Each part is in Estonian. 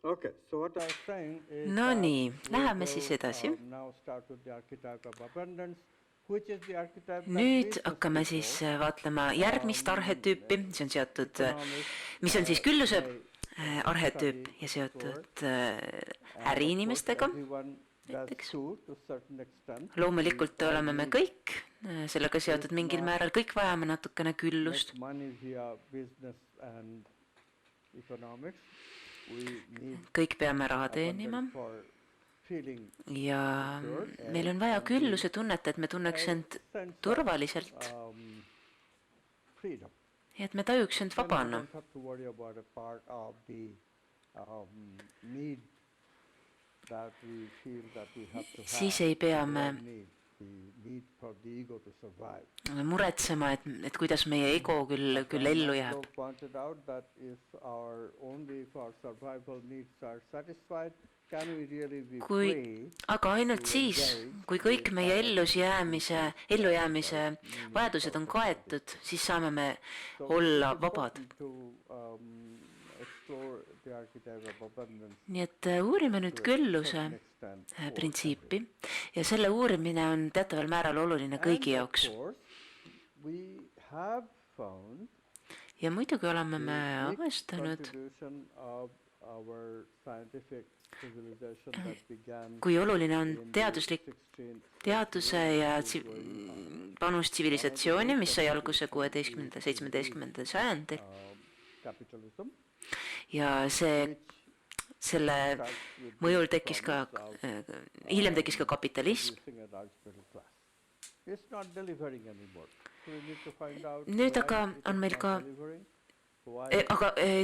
Okay, so what I was saying is No that nii, we läheme will siis edasi. now start with the archetype of abundance, which is the archetype that Nüüd business hakkame siis people, vaatlema järgmist arhetüüpi, mis on seotud, economists, mis on siis külluse may arhetüüp study ja for, seotud and of äriinimestega. course everyone does näiteks. too to a certain extent. Loomulikult We all oleme me need kõik sellega seotud mingil määral, kõik vajame natukene küllust. make money via business and economics. We need Kõik peame raha teenima abundance for feeling ja secure meil on and vaja the külluse tunnet, et me tunneks end sense of, turvaliselt freedom. ja et me tajuks end Then we vabana. don't have to worry about a part of the need that we feel that we have to have. Siis ei pea me The need for the ego to survive. muretsema, et kuidas meie ego küll ellu jääb. Maslow pointed out that if our only for survival needs are satisfied, can we really be free? Aga ainult siis, kui kõik meie ellujäämise vajadused on kaetud, siis saame me olla vabad. Nii et uurime nüüd külluse printsiipi ja selle uurimine on teataval määral oluline kõigi jaoks. Ja muidugi oleme me avastanud, kui oluline on teaduse ja panus tsivilisatsiooni, mis sai alguse 16. 17. sajandil. Ja selle mõjul tekkis ka, hiljem tekkis ka kapitalism. Nüüd aga on meil ka,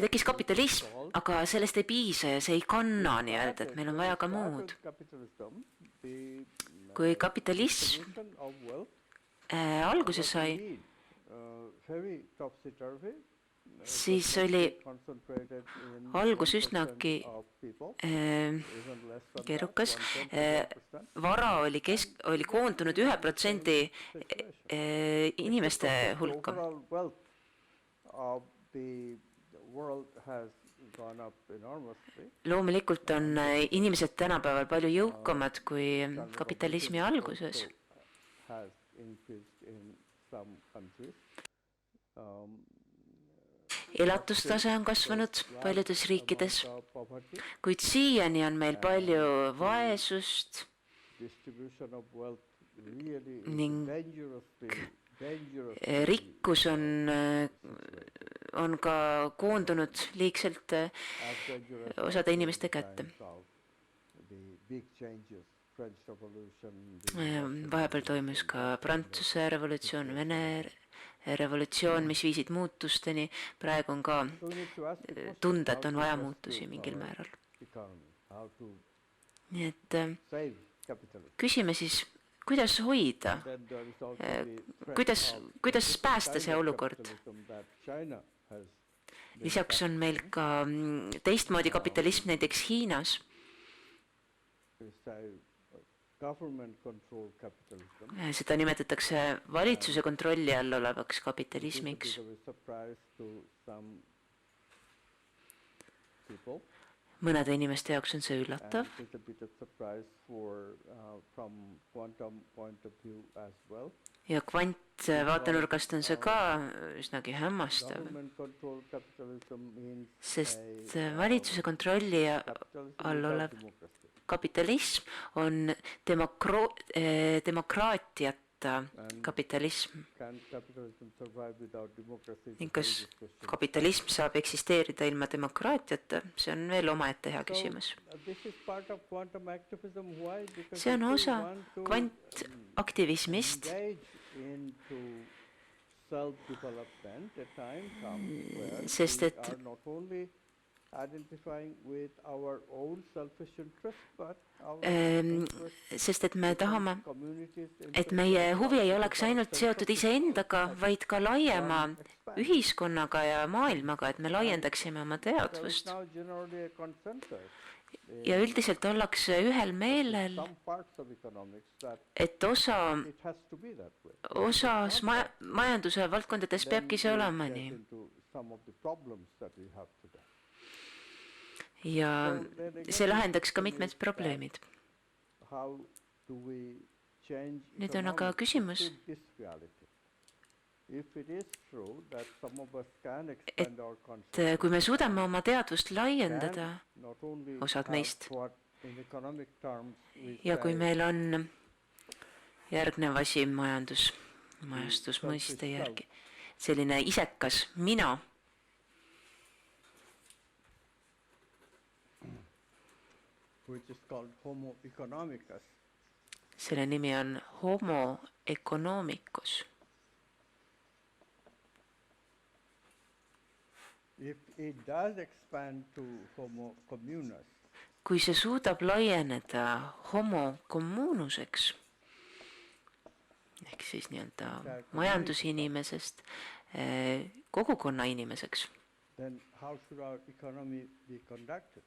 tekkis kapitalism, aga sellest ei piisa ja see ei kanna nii-öelda, et meil on vaja ka muud. Kui kapitalism alguse sai, siis oli algus üsnagi keerukas. Vara oli koondunud 1% inimeste hulka. Loomulikult on inimesed tänapäeval palju jõukamad kui kapitalismi alguses. Elatustase on kasvanud paljudes riikides, kuid siiani on meil palju vaesust ning rikkus on ka koondunud liigselt osade inimeste kätte. Vahepeal toimus ka Prantsuse revolutsioon, Vene revolutsioon, mis viisid muutusteni. Praegu on ka tunda, et on vaja muutusi mingil määral. Nii et küsime siis, kuidas hoida, kuidas päästa see olukord. Lisaks on meil ka teistmoodi kapitalism näiteks Hiinas. Seda nimetatakse valitsuse kontrolli all olevaks kapitalismiks. Mõnede inimeste jaoks on see üllatav. Ja kvantvaatenurgast on see ka üsnagi hämmastav, sest valitsuse kontrolli all olev kapitalism on demokraatiata kapitalism. Ning kas kapitalism saab eksisteerida ilma demokraatiata, see on veel omaette hea küsimus. See on osa kvantaktivismist, sest et me tahame, et meie huvi ei oleks ainult seotud iseendaga, vaid ka laiema ühiskonnaga ja maailmaga, et me laiendaksime oma teadvust. Ja üldiselt ollakse ühel meelel, et osas majanduse valdkondades peabki see olema nii. ja see lahendaks ka mitmed probleemid. How do we change Nüüd on aga economics küsimus, to fit this reality? If it is true that some of us can expand our concept, kui me suudame oma teadvust laiendada, not only osad have meist, what in economic terms we ja kui say meil on järgnev asi majandusmõiste järgi, selline isekas mina, which is called homo economicus, selle nimi on homo economicus. if it does expand to homo communus, Kui see suudab laieneda homo communuseks, ehk siis nii-öelda majandusinimesest kogukonna inimeseks, then how should our economy be conducted?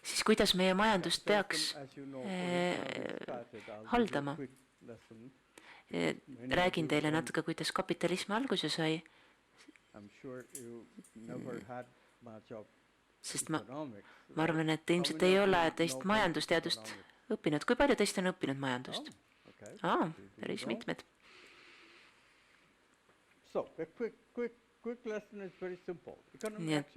siis kuidas meie majandust peaks As you know, I'll give haldama? a quick lesson. Räägin teile natuke, kuidas kapitalism alguse sai, I'm sure you never had much of sest ma economics. arvan, et ilmselt ei ole teist majandusteadust õppinud. Kui palju teist on õppinud majandust? Okay. Päris mitmed. So a quick lesson is very simple. Nii et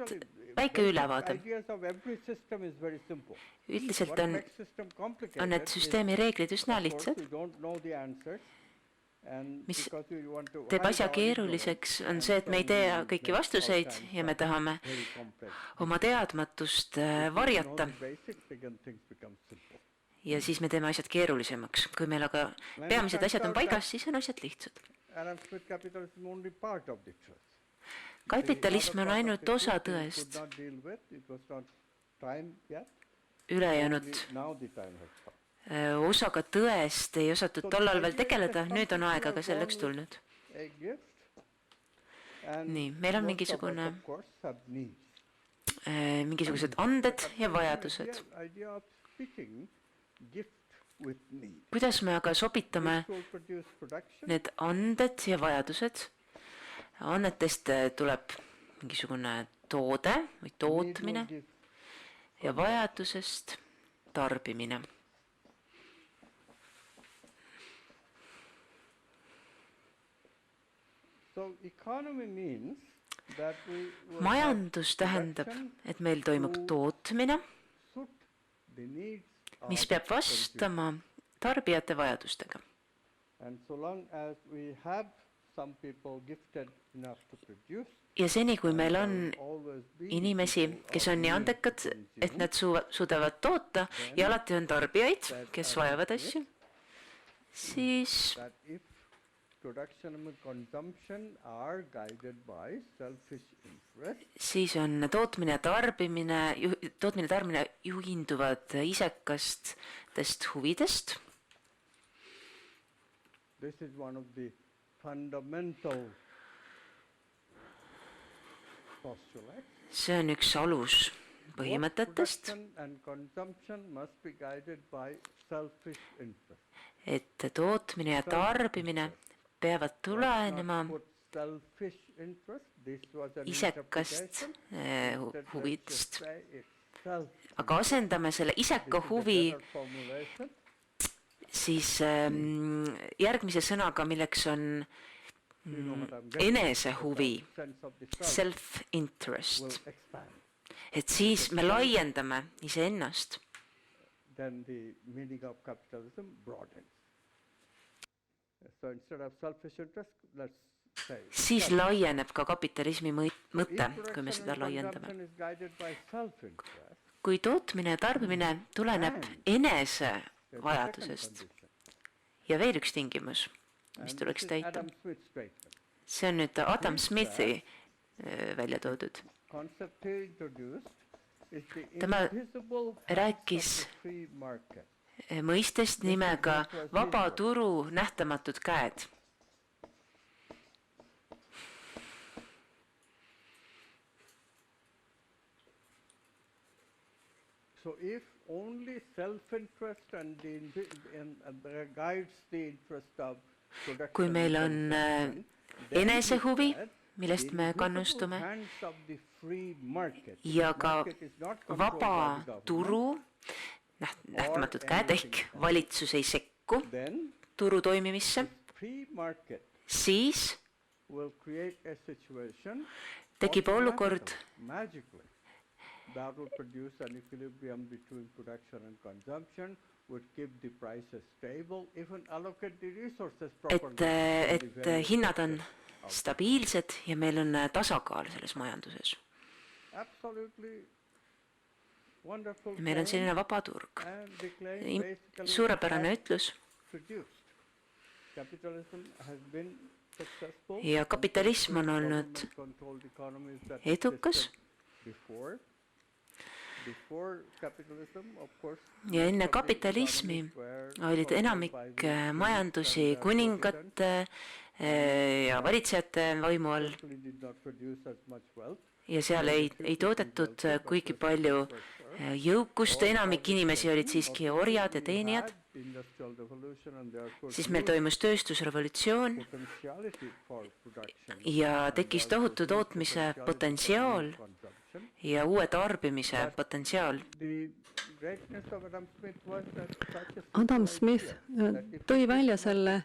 väike ülevaade. Ideas of every system is very simple. Üldiselt What on makes system complicated need is, süsteemi reeglid üsna of course, lihtsad. we don't know the answers, and Mis because we want to teeb hide asja our keeruliseks, on ignorance, see, et me ei and tea so we kõiki make vastuseid all kinds ja me of tahame very complex. oma teadmatust If we varjata know the basics, again things become simple. ja siis me teeme asjad keerulisemaks. Kui meil aga peamised asjad on paigas, siis on asjad lihtsad. Adam Smith capitalism is only part of the truth. Kapitalism on ainult osa tõest. Could not deal with, it was not time yet. Ülejäänud Now the time has come. osaga tõest ei osatud tollal veel tegeleda, nüüd on aeg aga selleks tulnud. A gift. And Nii, meil on most mingisugune, of us, of course, have needs. mingisugused anded ja vajadused. Idea of splitting gift with need. Kuidas me aga sobitame Gift will produce production. need anded ja vajadused? Annetest tuleb mingisugune toode või Need tootmine will give. ja vajadusest tarbimine. So economy means that we will Majandus have tähendab, production et meil toimub tootmine, suit the needs of mis peab consumers. vastama tarbijate vajadustega. And so long as we have some people gifted enough to produce, Ja seni, kui meil on always be inimesi, people kes of on nii need andekad, to et consume, nad suudavad toota ja alati on tarbijaid, kes vajavad asju, siis that if production and consumption are guided by selfish interest, on tootmine ja tarbimine juhinduvad isekastest huvidest. this is one of the fundamental postulates. See on üks alus Both põhimõtetest, production and consumption must be guided by selfish interest. et tootmine ja tarbimine peavad tulenema Not put selfish interest. This was an isekast interpretation. Instead, let's huvidest. just say it's self- Aga asendame selle iseka This is a huvi better formulation. siis järgmise sõnaga, milleks on You know what I'm getting at. enesehuvi, The sense of the self self-interest. will expand. Et siis me laiendame iseennast. Then the meaning of capitalism broadens. So instead of selfish interest, let's say. Siis laieneb ka kapitalismi mõte, If kui me seda production and laiendame. consumption is guided by self-interest, Kui tootmine ja tarbimine tuleneb enese there's a second vajadusest. condition. Ja veel üks tingimus, mis And tuleks this is täita. Adam Smith's statement. See on nüüd Adam Smithi välja toodud. Concept he introduced is the Tema invisible hands rääkis of the free market. mõistest nimega vaba turu nähtamatud käed. So if only self-interest and guides the interest of production Kui meil and on consumption, then enesehuvi he said millest me kannustume, hands of the free market. ja ka Market is not controlled vaba by the government. turu, nähtamatud käed ehk valitsus ei sekku Then turu toimimisse, free market siis will create a situation tekib olukord, magically that will produce an equilibrium between production and consumption, would keep the prices stable, even allocate the resources properly. et hinnad on stabiilsed ja meil on tasakaal selles majanduses. Absolutely wonderful. Meil on selline vaba turg. And the claim basically Suurepärane has ütlus. produced. Capitalism has been successful. Ja kapitalism on olnud edukas. Ja enne kapitalismi olid enamik majandusi kuningate ja valitsejate võimu all ja seal ei toodetud kuigi palju jõukust, enamik inimesi olid siiski orjad ja teenijad, siis meil toimus tööstusrevolutsioon ja tekkis tohutu tootmise potentsiaal ja uue tarbimise potentsiaal. Adam Smith tõi välja selle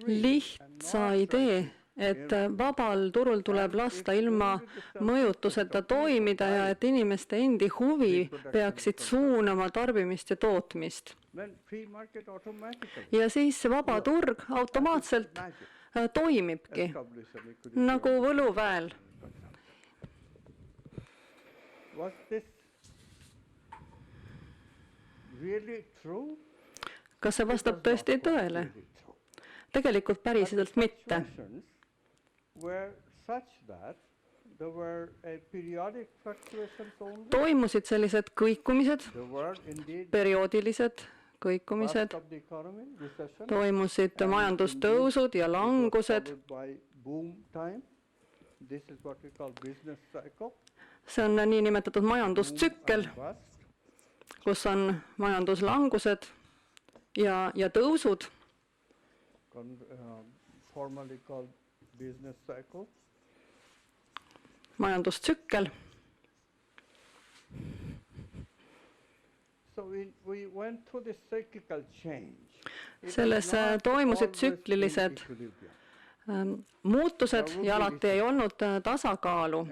lihtsa idee, et vabal turul tuleb lasta ilma mõjutuseta toimida ja et inimeste endi huvi peaksid suunama tarbimist ja tootmist. Ja siis see vaba turg automaatselt toimibki, nagu võluväel. Kas see vastab tõesti tõele? Tegelikult päriselt mitte. Toimusid sellised kõikumised, perioodilised kõikumised, toimusid majandustõusud ja langused. See on niinimetatud majandustsükkel, kus on majanduslangused ja tõusud. Majandustsükkel. Selles toimusid tsüklilised muutused ja alati ei olnud tasakaalu.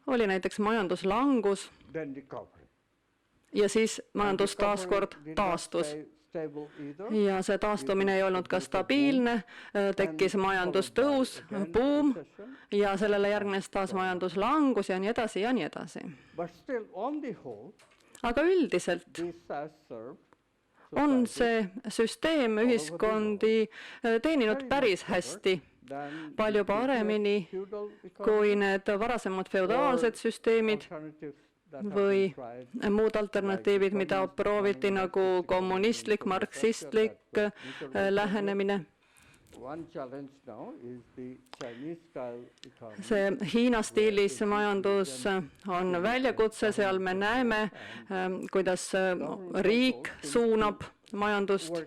Oli näiteks majanduslangus ja siis majandus taaskord taastus. Ja see taastumine ei olnud ka stabiilne, tekkis majandustõus, buum, ja sellele järgnes taas majanduslangus ja nii edasi ja nii edasi. Aga üldiselt on see süsteem ühiskondi teeninud päris hästi, palju paremini kui need varasemad feodaalsed süsteemid või muud alternatiivid, mida prooviti nagu kommunistlik, marksistlik lähenemine. See Hiina stiilis majandus on väljakutse, seal me näeme, kuidas riik suunab majandust.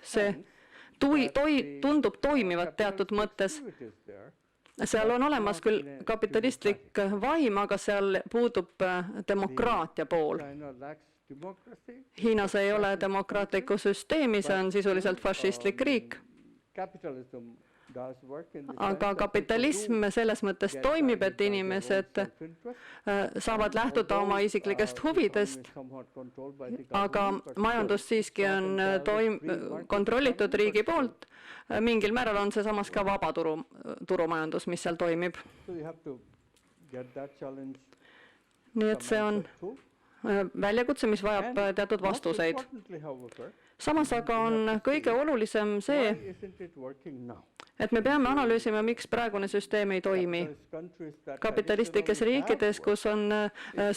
See tundub toimivat teatud mõttes. Seal on olemas küll kapitalistlik vaim, aga seal puudub demokraatia pool. Hiinas ei ole demokraatlikku süsteemi, see on sisuliselt fašistlik riik. Aga kapitalism selles mõttes toimib, et inimesed saavad lähtuda oma isiklikest huvidest, aga majandus siiski on kontrollitud riigi poolt. Mingil määral on see samas ka vaba turumajandus, mis seal toimib. Nii et see on väljakutse, mis vajab teatud vastuseid. Samas aga on kõige olulisem see, et me peame analüüsima, miks praegune süsteem ei toimi. Kapitalistlikes riikides, kus on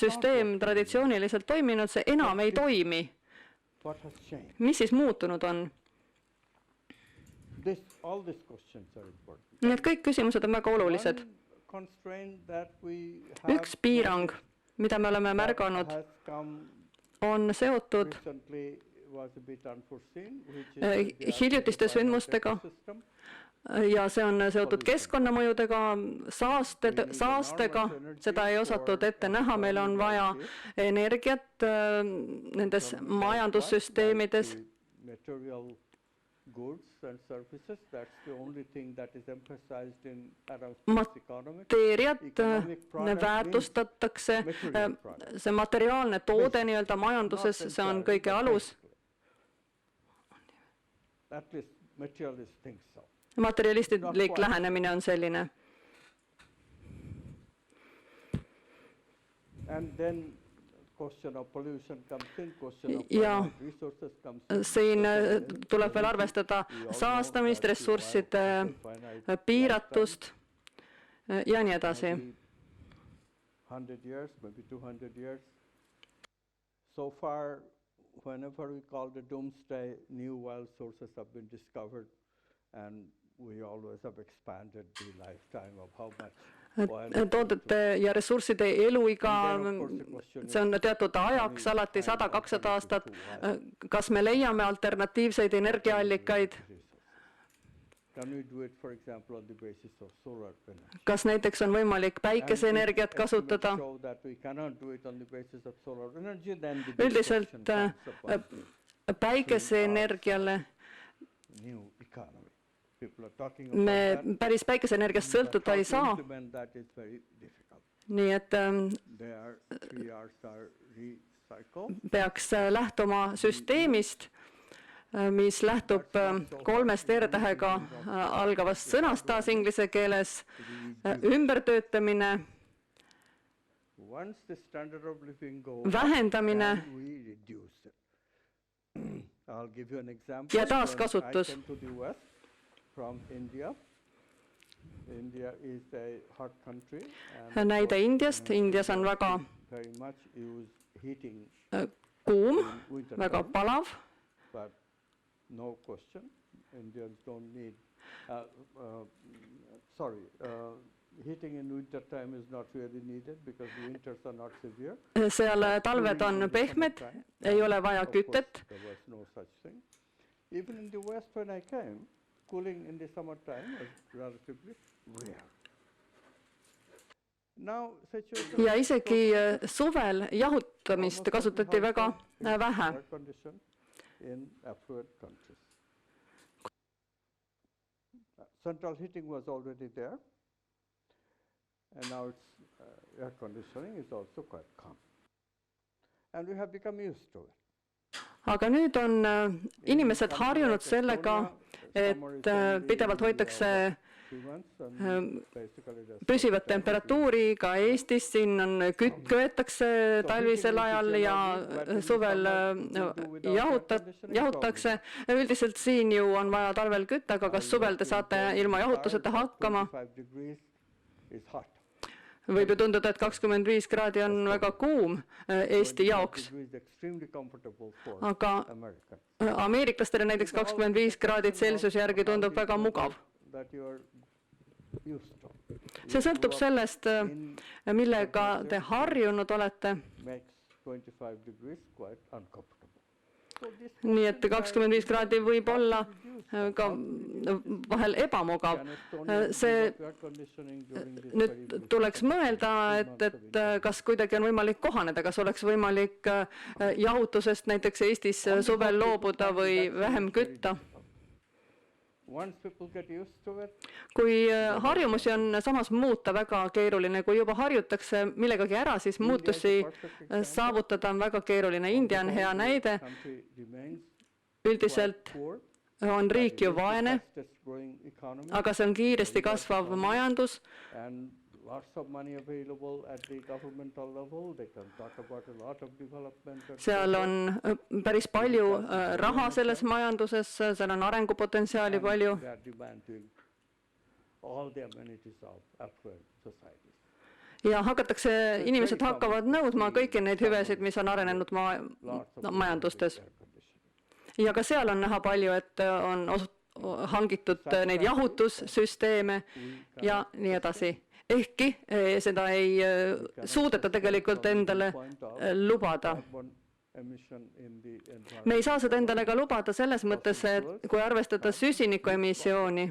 süsteem traditsiooniliselt toiminud, see enam ei toimi. Mis siis muutunud on? Need kõik küsimused on väga olulised. Üks piirang, mida me oleme märganud, on seotud hiljutiste sündmustega, ja see on seotud keskkonnamõjudega, saastega, seda ei osatud ette näha, meil on vaja energiat nendes majandussüsteemides. Mateeriat väärtustatakse, see materiaalne toode nii-öelda majanduses, see on kõige alus. Materialistlik lähenemine on selline. Ja siin tuleb veel arvestada saastamist, ressursside piiratust ja nii edasi. So far, whenever we call the doomsday, new wild sources have been discovered, and we always have expanded the lifetime of how much toodete ja ressursside eluiga, see on teatud ajaks, alati 100-200 aastat. Kas me leiame alternatiivseid energiaallikaid? Kas näiteks on võimalik päikeseenergiat kasutada? Üldiselt päikeseenergiale me päris päikeseenergiast sõltuda ei saa. Nii et peaks lähtuma süsteemist, mis lähtub 3 R-tähega algavast sõnast taas inglise keeles, ümbertöötamine, vähendamine ja taaskasutus. Näide Indiast. Indias on väga kuum, väga palav. Seal talved on pehmed, ei ole vaja kütet. Cooling in the summertime was relatively rare. Ja isegi suvel jahutamist kasutati väga vähe. Central heating was already there, and now air conditioning is also quite common. And we have become used to it. Aga nüüd on inimesed harjunud sellega, et pidevalt hoitakse püsivat temperatuuri ka Eestis, siin on köetakse talvisel ajal ja suvel jahutakse. Üldiselt siin ju on vaja talvel kütta, aga kas suvel te saate ilma jahutuseta hakkama? Võib ju tunduda, et 25 kraadi on väga kuum Eesti jaoks, aga ameeriklastele näiteks 25 kraadid Celsiuse järgi tundub väga mugav. See sõltub sellest, millega te harjunud olete. Nii et 25 kraadi võib olla ka vahel ebamugav. Nüüd tuleks mõelda, et kas kuidagi on võimalik kohaneda, kas oleks võimalik jahutusest näiteks Eestis suvel loobuda või vähem kütta. Kui harjumusi on samas muuta väga keeruline, kui juba harjutakse millegagi ära, siis muutusi saavutada on väga keeruline. India on hea näide. Üldiselt on riik ju vaene, aga see on kiiresti kasvav majandus. Seal on päris palju raha selles majanduses, seal on arengupotentsiaali palju. Ja inimesed hakkavad nõudma kõiki neid hüvesid, mis on arenenud majandustes. Ja ka seal on näha palju, et on hangitud neid jahutussüsteeme ja nii edasi. Ehkki seda ei suudeta tegelikult endale lubada. Me ei saa seda endale ka lubada selles mõttes, et kui arvestada süsinikuemissiooni,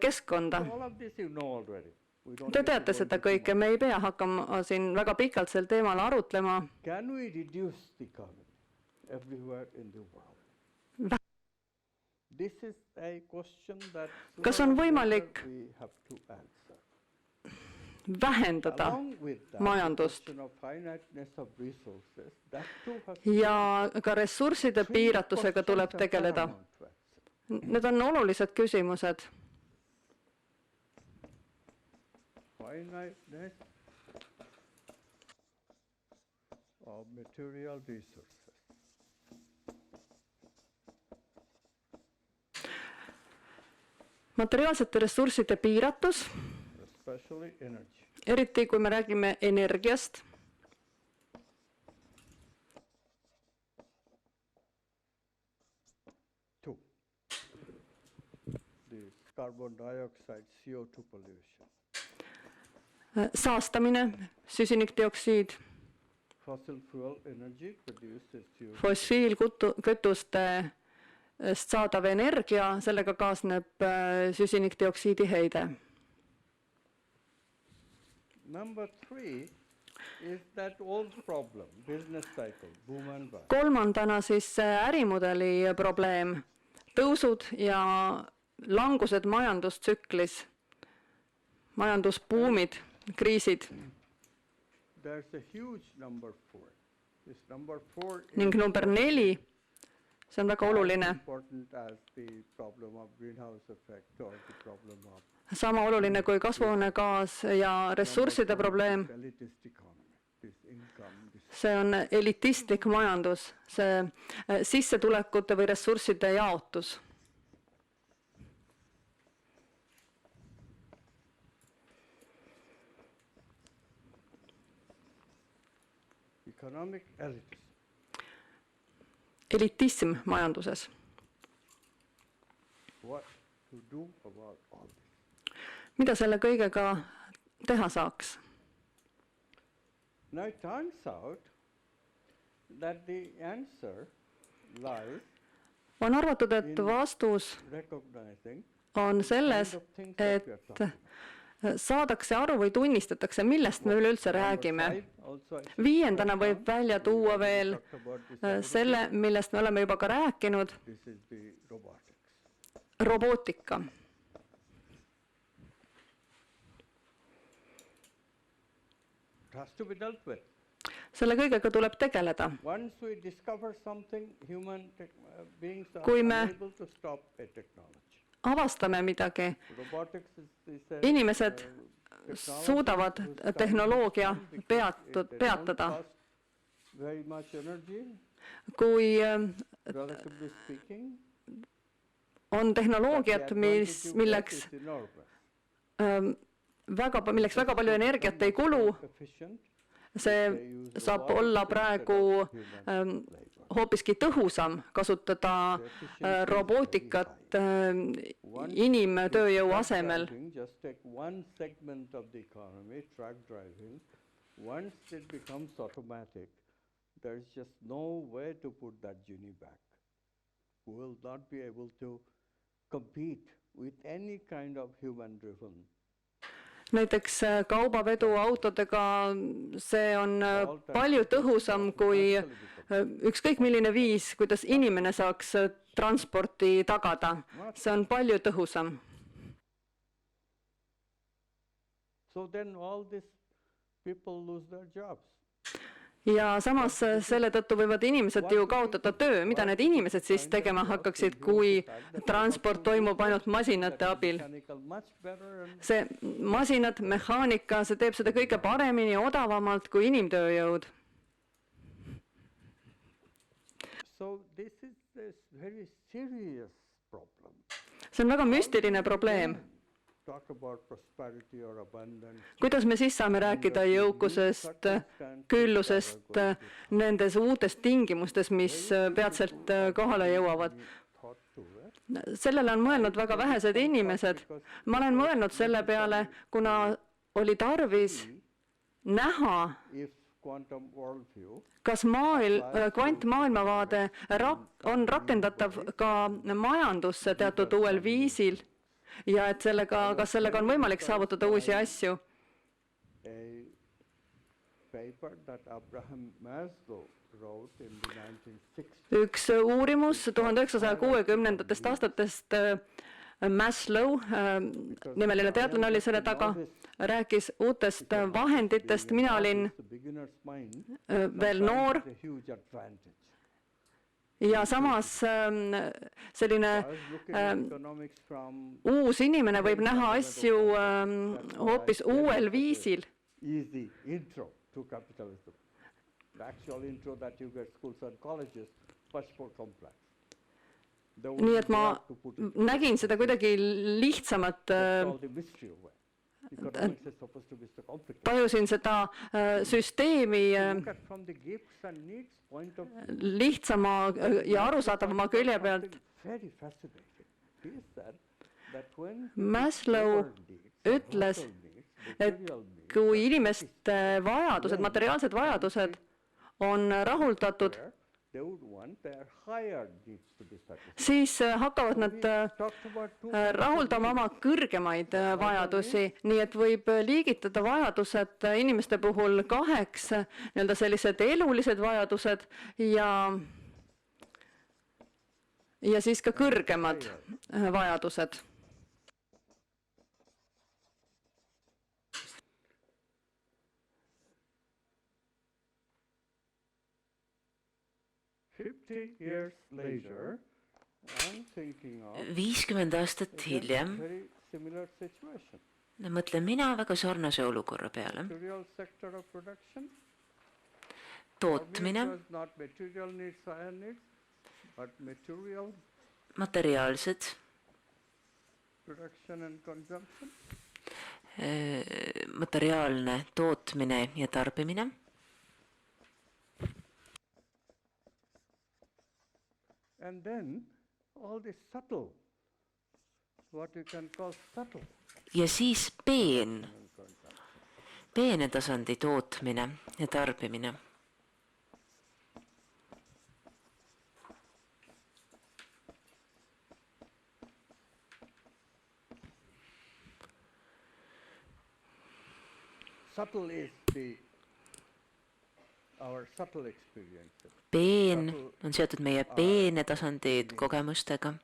keskkonda. All of this you know already. We don't Te need to teate go seda into kõike, me ei pea hakkama siin väga pikalt sel teemal arutlema. Can we reduce the economy everywhere in the world? This is a question that Kas on sooner or võimalik later we have to answer. vähendada Along with that, majandust the question of finiteness of resources, that too has ja ka ressursside three piiratusega tuleb questions are tegeleda. paramount to answer. Need on olulised küsimused. Finiteness of material resources. Materiaalsete ressursside piiratus, Especially energy. eriti kui me räägime energiast, Two, the carbon dioxide, CO2 pollution. saastamine, süsinikdioksiid, Fossil fuel energy produces CO2. fossiilkütustest saadav energia, sellega kaasneb süsinikdioksiidi heide. Number three is that old problem, business cycle, boom and bust. Kolmandana siis ärimudeli probleem, tõusud ja langused majandustsüklis, majandusbuumid, kriisid. There's a huge number four. This number four Ning number 4, see on väga as oluline, important as the problem of greenhouse effect or the problem of sama oluline kui kasvuhoonegaas ja ressursside probleem. elitist economy, this income, this See on elitistlik majandus, see sissetulekute või ressursside jaotus. economic elitism. Elitism majanduses. What to do about all this? Mida selle kõigega teha saaks? Now it turns out that the answer lies On arvatud, et vastus recognizing on selles, kind of things that we are et talking about. saadakse aru või tunnistatakse, millest me üleüldse räägime. Number five also I should 5. point võib out, välja tuua veel talked about this already. selle, millest me oleme juba ka rääkinud, This is the robotics. robootika. It has to be dealt with. Selle kõigega tuleb tegeleda. Once we discover something, beings are Kui me- unable to stop a technology. Avastame midagi, Robotics is a, inimesed technology suudavad whose time tehnoloogia is because they don't peatada. cost very much energy, Kui relatively speaking. on but the tehnoloogiat, advantage you get milleks is enormous. väga palju energiat ei kulu, Efficient, see saab olla praegu hoopiski tõhusam kasutada robootikat inimtööjõu asemel. Just take one segment of the economy, truck driving. Once it becomes automatic, there's just no way to put that genie back. We will not be able to compete with any kind of human-driven. Näiteks kaubavedu autodega, see on palju tõhusam kui ükskõik milline viis, kuidas inimene saaks transporti tagada. See on palju tõhusam. So then all these people lose their jobs. Ja samas selle tõttu võivad inimesed ju kaotada töö. Mida need inimesed siis tegema hakkaksid, kui transport toimub ainult masinate abil? Mechanical much better and See masinad, mehaanika, see teeb seda kõige paremini ja odavamalt kui inimtööjõud. so this is a very serious problem. See on väga müstiline probleem. Talk about prosperity or abundance. Kuidas me siis saame rääkida jõukusest, küllusest, nendes uutes tingimustes, mis peatselt kohale jõuavad? Thought to it. Sellele on mõelnud väga vähesed inimesed. Ma olen mõelnud selle peale, kuna oli tarvis näha, If quantum worldview kas kvantmaailmavaade on rakendatav ka majandusse teatud uuel viisil ja et kas sellega on võimalik saavutada uusi asju. A paper that Abraham Maslow wrote in the 1960s. Üks uurimus 1960. aastatest Maslow, nimeline teadlane oli selle taga, rääkis uutest vahenditest. Mina olin veel noor ja samas selline uus inimene võib näha asju hoopis uuel viisil. Easy intro to capitalism. The actual intro that you get schools and colleges, much more complex. Nii et ma nägin seda kuidagi lihtsamat, tajusin seda süsteemi lihtsama ja arusaadavama külje pealt. Maslow ütles, et kui inimeste vajadused, materiaalsed vajadused on rahuldatud, siis hakkavad nad rahuldama oma kõrgemaid vajadusi, nii et võib liigitada vajadused inimeste puhul kaheks, nii-öelda sellised elulised vajadused ja siis ka kõrgemad vajadused. Years later, I'm thinking of 50 aastat hiljem mõtlen mina väga sarnase olukorra peale. Tootmine, materiaalsed, materiaalne tootmine ja tarbimine. And then all this subtle, what you can call subtle. Ja siis peene tasandi tootmine ja tarbimine. Subtle is our subtle experiences. Peen on seotud meie peene tasandi kogemustega.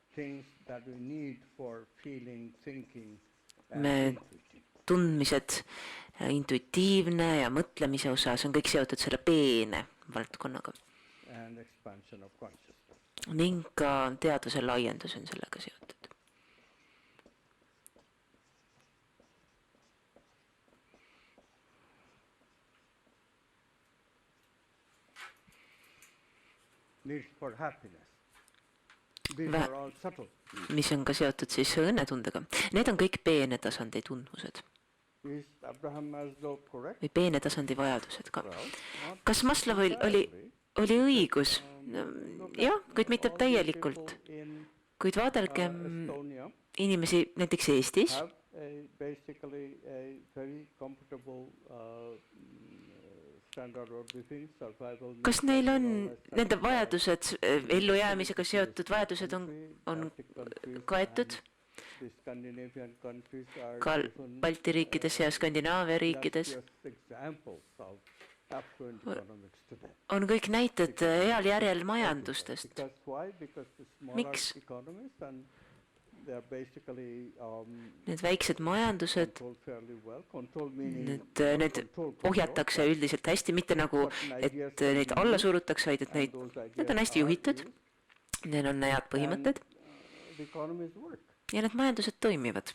Me tundmised, intuitiivne ja mõtlemise osas on kõik seotud selle peene valdkonnaga. Ning ka teaduse laiendus on sellega seotud. Mis on ka seotud siis õnnetundega. Need on kõik peene tasandi tundmused. Või peene tasandi vajadused ka. Kas Maslowil oli õigus? Jah, kuid mitte täielikult. Kuid vaadelgem inimesi näiteks Eestis. Kas neil on nende vajadused, ellujäämisega seotud vajadused on kaetud? Ka Balti riikides ja Skandinaavia riikides on kõik näited heal järjel majandustest. Miks? Need väiksed majandused, need ohjatakse üldiselt hästi, mitte nagu, et neid alla surutakse, vaid et need on hästi juhitud, neil on head põhimõtted ja need majandused toimivad.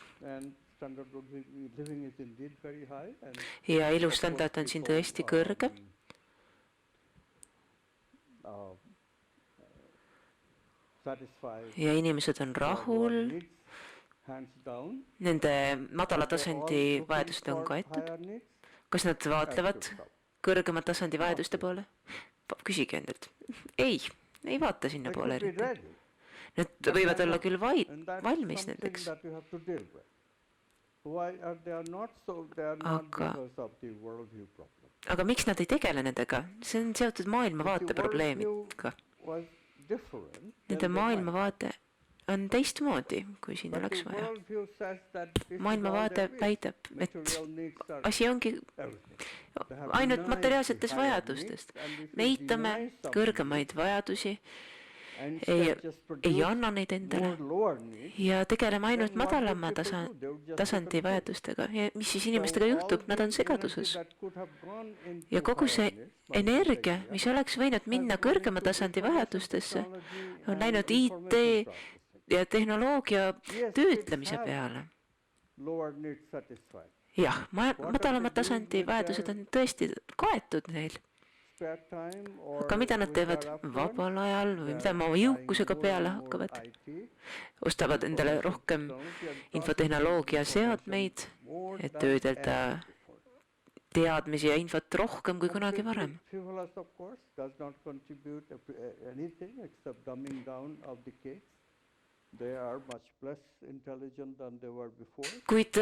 Ja elustandard on siin tõesti kõrge. Ja inimesed on rahul, nende madala tasandi vajadused on kaetud. Kas nad vaatlevad kõrgema tasandi vajaduste poole? Küsige endalt. Ei vaata sinna poole. Need võivad olla küll valmis nendeks. Aga miks nad ei tegele nendega? See on seotud maailmavaate probleemiga. Nende maailmavaate on teistmoodi, kui siin oleks vaja. Maailmavaade väidab, et asi ongi ainult materiaalsetes vajadustest. Me eitame kõrgemaid vajadusi, ei anna neid endale ja tegeleme ainult madalama tasandi vajadustega. Ja mis siis inimestega juhtub? Nad on segaduses. Ja kogu see energia, mis oleks võinud minna kõrgema tasandi vajadustesse, on läinud IT ja tehnoloogia töötlemise peale. Jah, madalama tasandi vajadused on tõesti kaetud neil. Aga mida nad teevad vabal ajal või mida oma jõukusega peale hakkavad? Ostavad endale rohkem infotehnoloogia seadmeid, et töödelda teadmisi ja infot rohkem kui kunagi varem. Kuid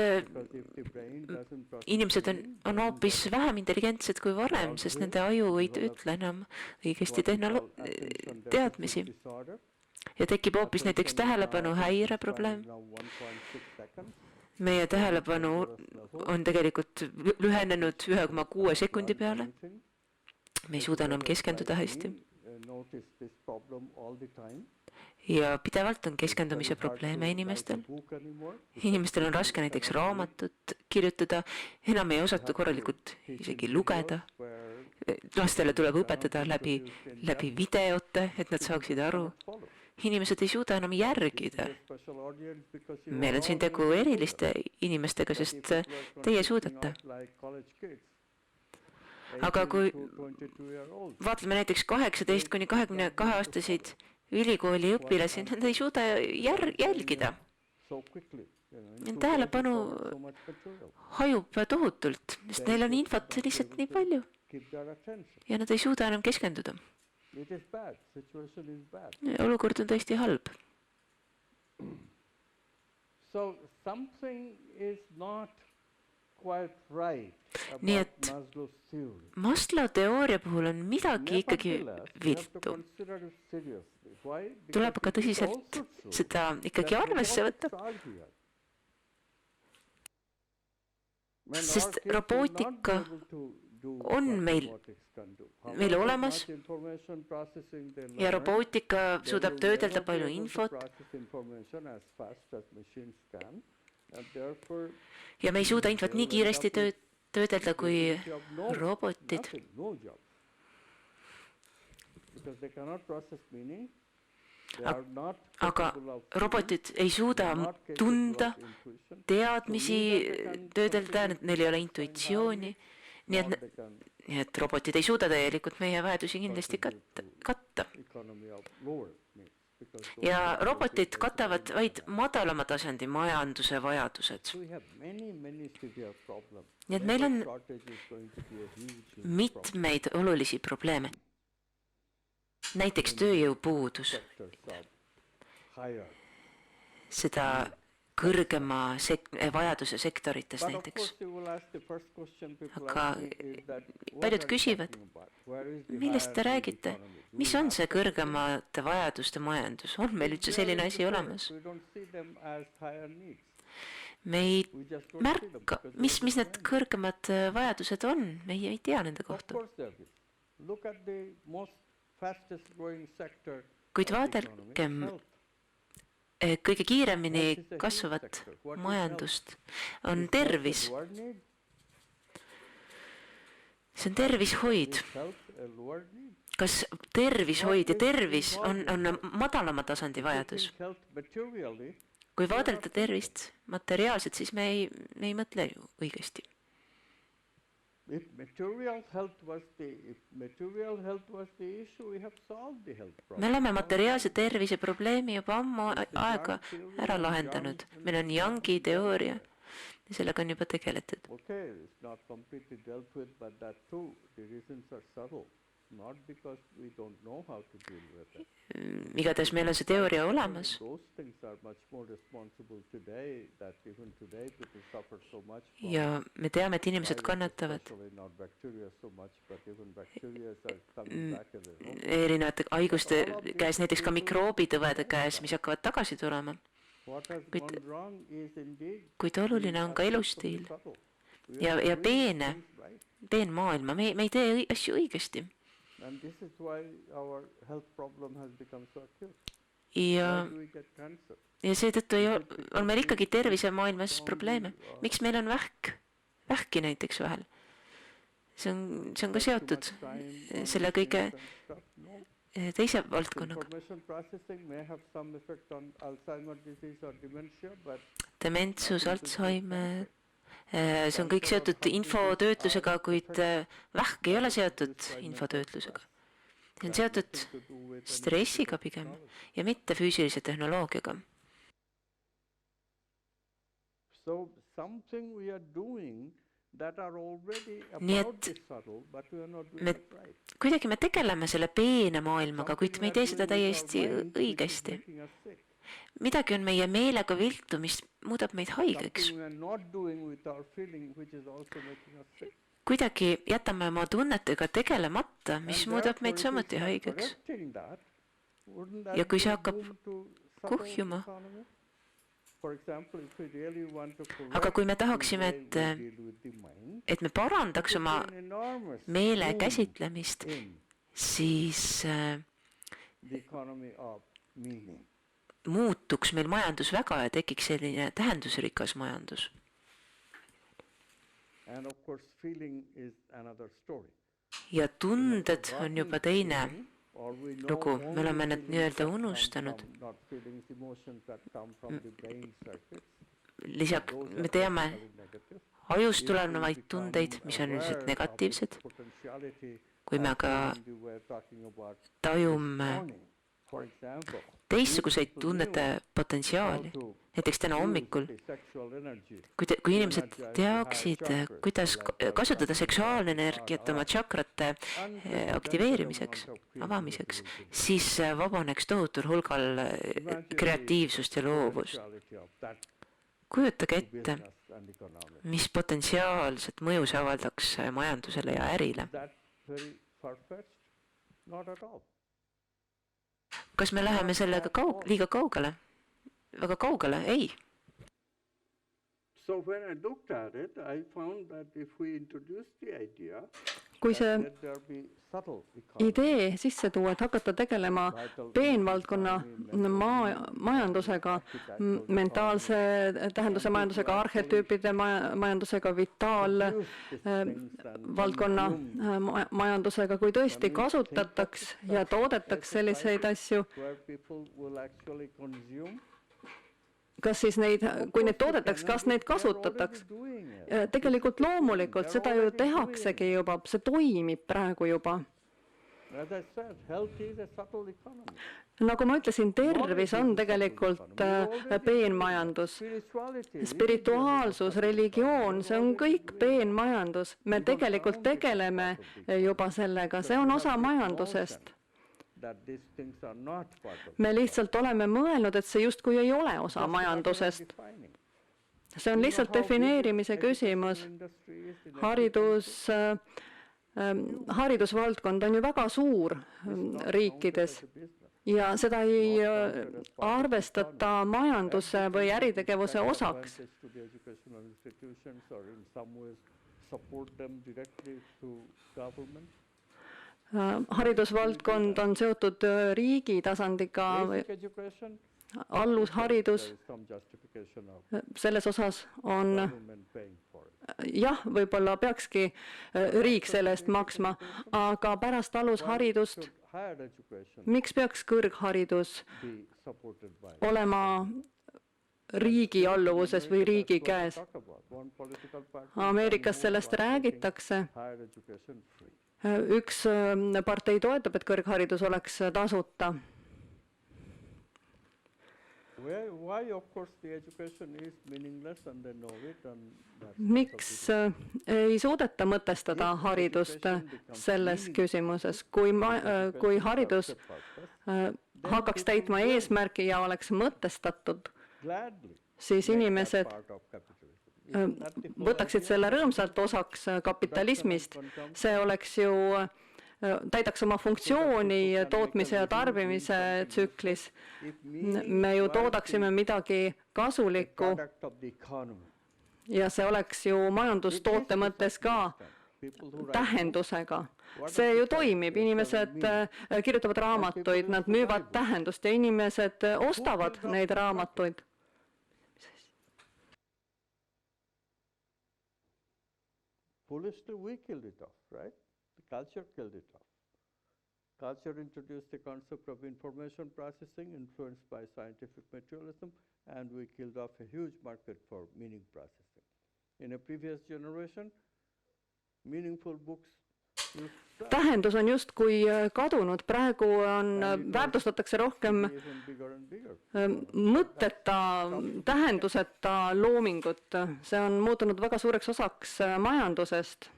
inimesed on hoopis vähem intelligentsed kui varem, sest nende aju ei töötle enam õigesti teadmisi. Ja tekib hoopis näiteks tähelepanu häire probleem. Meie tähelepanu on tegelikult lühenenud 1,6 sekundi peale. Me ei suuda enam keskenduda hästi. Ja pidevalt on keskendumise probleeme inimestel. Inimestel on raske näiteks raamatut kirjutada, enam ei osata korralikult isegi lugeda. Lastele tuleb õpetada läbi videote, et nad saaksid aru. Inimesed ei suuda enam järgida. Meil on siin tegu eriliste inimestega, sest teie suudate. Aga kui vaatleme näiteks 18 kuni 22 aastaseid ülikooli õpilasi, nad ei suuda jälgida. Tähelepanu hajub tohutult, sest neil on infot lihtsalt nii palju ja nad ei suuda enam keskenduda. Olukord on tõesti halb. Nii et Maslow teooria puhul on midagi ikkagi viltu. Tuleb aga tõsiselt seda ikkagi arvesse võtta. Sest robootika on meil olemas ja robootika suudab töödelda palju infot. Ja me ei suuda infot nii kiiresti töödelda kui robotid. Aga robotid ei suuda tunda teadmisi töödelda, neil ei ole intuitsiooni. Nii et robotid ei suuda täielikult meie vajadusi kindlasti katta. Ja robotid katavad vaid madalama tasandi majanduse vajadused. Nii et meil on mitmeid olulisi probleeme. Näiteks tööjõupuudus. Seda kõrgema vajaduse sektorites näiteks. Aga paljud küsivad, millest te räägite? Mis on see kõrgemate vajaduste majandus? On meil üldse selline asi olemas? Me ei märka, mis need kõrgemad vajadused on. Me ei tea nende kohta. Kuid vaadelgem kõige kiiremini kasvavat majandust on tervis. See on tervishoid. Kas tervishoid ja tervis on madalama tasandi vajadus? Kui vaadelda tervist materiaalselt, siis me ei mõtle ju õigesti. Me oleme materiaalse tervise probleemi juba ammu aega ära lahendanud. Meil on Youngi teooria ja sellega on juba tegeletud. not because we don't know how to deal with it. Igatahes meil on see teooria olemas. Those things are much more responsible today, that even today people suffer so much from. Ja me teame, et inimesed kannatavad Especially not bacteria so much, but even bacteria are coming back as well. erinevate haiguste käes, näiteks ka mikroobitõvede käes, mis hakkavad tagasi tulema. What has gone wrong is indeed Kuid oluline on ka elustiil subtle. ja peen maailma. Me ei tee asju õigesti. And this is why our health problem has become so acute. Ja Why do we get cancer? seetõttu on meil ikkagi tervisemaailmas probleeme. Miks meil on vähki näiteks vahel? See on ka seotud selle kõige teise valdkonnaga. Information processing may have some effect on Alzheimer's disease or dementia, but Dementsus, Alzheimer, see on kõik seotud infotöötlusega, kuid vähk ei ole seotud infotöötlusega. See on seotud stressiga pigem ja mitte füüsilise tehnoloogiaga. so something we are doing that are already Nii about et this subtle, but we are not doing me it right. kuidagi me tegeleme selle peene maailmaga, kuid me ei tee seda täiesti õigesti. Making us sick. Midagi on meie meelega viltu, mis muudab meid haigeks. Something we are not doing with our feeling, which is also making us sick. Kuidagi jätame oma tunnetega tegelemata, mis muudab meid samuti haigeks. Correcting that, wouldn't that Ja kui see be a hakkab boom to subtle kuhjuma, economy? For example, if we really want to aga kui me correct tahaksime, the way we deal with the mind, et me parandaks oma an enormous meele boom käsitlemist, in siis the economy of meaning. muutuks meil majandus väga ja tekiks selline tähendusrikas majandus. And of course, feeling is another story. Ja tunded on juba teine Or we know lugu. Me only oleme need feelings nii-öelda that come unustanud. from, not feelings, emotions that come from the brain circuits. Lisaks Those me are teame basically negative. ajust tulenevaid tundeid, mis on üldiselt negatiivsed. Kui me aga tajume teistsuguseid tunnete potentsiaali, näiteks täna hommikul, kui inimesed teaksid, kuidas kasutada seksuaalenergiat oma tšakrate aktiveerimiseks, avamiseks, siis vabaneks tohutul hulgal kreatiivsust ja loovust. Kujutage ette, mis potentsiaalset mõju see avaldaks majandusele ja ärile. Kas me läheme sellega liiga kaugele? Väga kaugele? Ei. Kui see idee sisse tuua, et hakata tegelema peenvaldkonna majandusega, mentaalse tähenduse majandusega, arhetüüpide majandusega, vitaalvaldkonna majandusega, kui tõesti kasutataks ja toodetaks selliseid asju, kas siis neid, kui neid toodetaks, kas neid kasutataks? Tegelikult loomulikult, seda ju tehaksegi juba, see toimib praegu juba. Nagu ma ütlesin, tervis on tegelikult peenmajandus. Spirituaalsus, religioon, see on kõik peenmajandus. Me tegelikult tegeleme juba sellega, see on osa majandusest. Me lihtsalt oleme mõelnud, et see justkui ei ole osa majandusest. See on lihtsalt defineerimise küsimus. Haridusvaldkond on ju väga suur riikides ja seda ei arvestata majanduse või äritegevuse osaks. Haridusvaldkond on seotud riigi tasandiga, alusharidus, selles osas on, jah, võib-olla peakski riik selle eest maksma, aga pärast alusharidust, miks peaks kõrgharidus olema riigi alluvuses või riigi käes? Ameerikas sellest räägitakse. Üks partei toetab, et kõrgharidus oleks tasuta. Why of course the education is meaningless and they know it and that's miks ei suudeta mõtestada haridust selles küsimuses, kui haridus hakkaks täitma eesmärgi ja oleks mõtestatud, siis inimesed võtaksid selle rõõmsalt osaks kapitalismist. See oleks ju, täidaks oma funktsiooni tootmise ja tarbimise tsüklis. Me ju toodaksime midagi kasulikku ja see oleks ju majandustoote mõttes ka tähendusega. See ju toimib, inimesed kirjutavad raamatuid, nad müüvad tähendust ja inimesed ostavad neid raamatuid. Foolishly we killed it off, right? The culture killed it off. Culture introduced the concept of information processing influenced by scientific materialism, and we killed off a huge market for meaning processing. In a previous generation, meaningful books tähendus on justkui kadunud, praegu väärtustatakse rohkem mõtteta, tähenduseta loomingut. See on muutunud väga suureks osaks majandusest.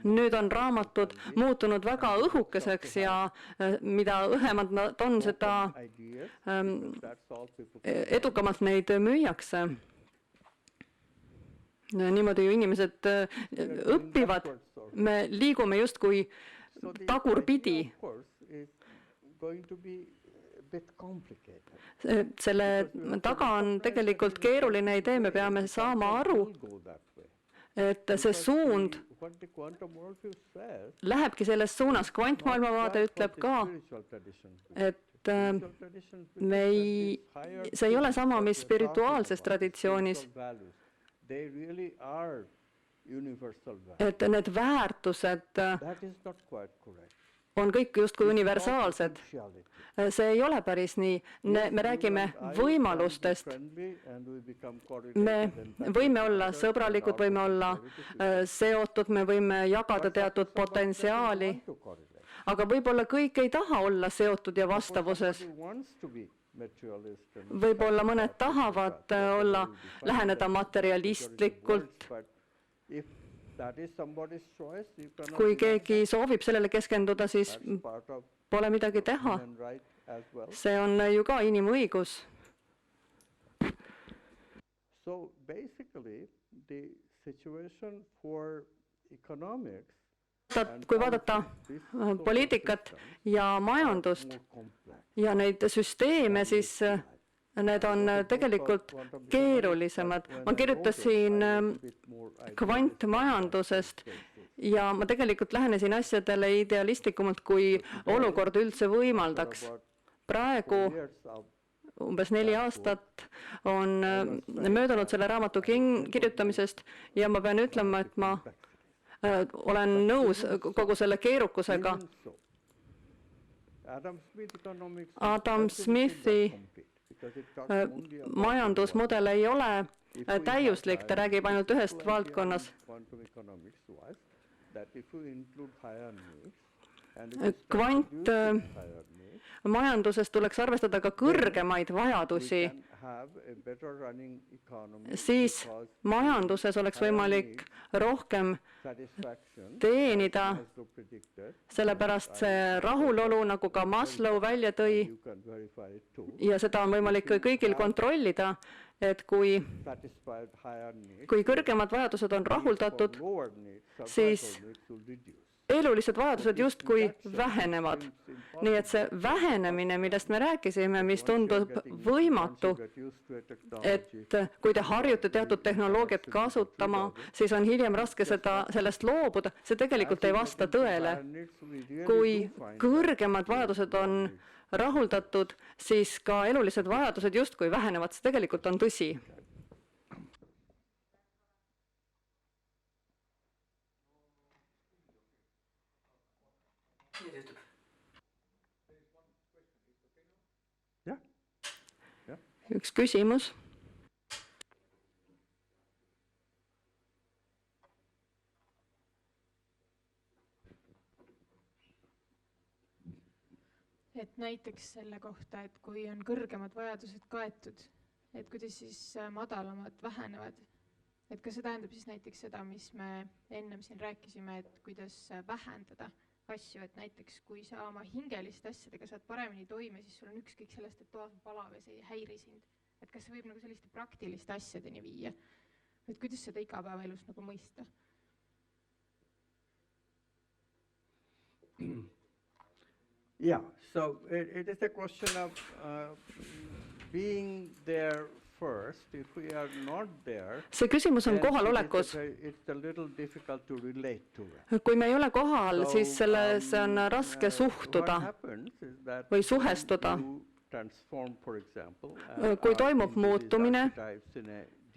Nüüd on raamatud muutunud väga õhukeseks ja mida õhemad nad on, seda edukamalt neid müüakse. Niimoodi ju inimesed õpivad, me liigume justkui tagurpidi. Selle taga on tegelikult keeruline idee, me peame saama aru, et see suund lähebki selles suunas. Kvantmaailmavaade ütleb ka, et see ei ole sama, mis spirituaalses traditsioonis. Et need väärtused on kõik justkui universaalsed. See ei ole päris nii. Me räägime võimalustest. Me võime olla sõbralikud, võime olla seotud, me võime jagada teatud potentsiaali, aga võib-olla kõik ei taha olla seotud ja vastavuses. Võib-olla mõned tahavad läheneda materialistlikult. Kui keegi soovib sellele keskenduda, siis pole midagi teha. See on ju ka inimõigus. Kui vaadata poliitikat ja majandust ja neid süsteeme, siis need on tegelikult keerulisemad. Ma kirjutasin kvantmajandusest ja ma tegelikult lähenesin asjadele idealistlikumalt, kui olukord üldse võimaldaks. Praegu umbes 4 aastat on möödunud selle raamatu kirjutamisest ja ma pean ütlema, et ma olen nõus kogu selle keerukusega. Adam Smithi majandusmudel ei ole täiuslik, ta räägib ainult ühest valdkonnas. Kvantmajanduses tuleks arvestada ka kõrgemaid vajadusi. Siis majanduses oleks võimalik rohkem teenida, sellepärast see rahulolu, nagu ka Maslow välja tõi, ja seda on võimalik kõigil kontrollida, et kui kõrgemad vajadused on rahuldatud, siis elulised vajadused justkui vähenevad. Nii et see vähenemine, millest me rääkisime, mis tundub võimatu, et kui te harjute teatud tehnoloogiat kasutama, siis on hiljem raske sellest loobuda, see tegelikult ei vasta tõele. Kui kõrgemad vajadused on rahuldatud, siis ka elulised vajadused justkui vähenevad, see tegelikult on tõsi. Üks küsimus. et näiteks selle kohta, et kui on kõrgemad vajadused kaetud, et kuidas siis madalamad vähenevad. Et kas see tähendab siis näiteks seda, mis me ennem siin rääkisime, et kuidas vähendada asju, et näiteks kui sa oma hingeliste asjadega saad paremini toime, siis sul on ükskõik sellest, et toas on palav ja see ei häiri sind. Et kas see võib nagu selliste praktiliste asjadeni viia? Et kuidas seda igapäevaelus nagu mõista? Yeah, so it is a question of being there first. If we are not there, see küsimus on kohalolekus. It's a little difficult to relate to it. Kui me ei ole kohal, siis sellesse on raske suhtuda või suhestuda. Kui toimub muutumine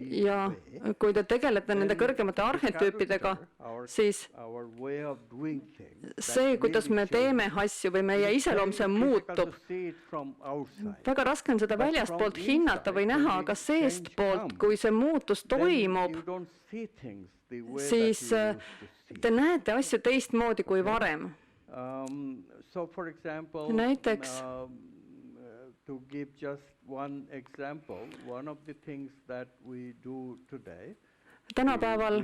ja kui te tegelete nende kõrgemate arhetüüpidega, siis see, kuidas me teeme asju või meie iseloom, see muutub. Väga raske on seda väljastpoolt hinnata või näha, aga seestpoolt, kui see muutus toimub, siis te näete asju teistmoodi kui varem. Näiteks to give just one example, one of the things that we do today, tänapäeval,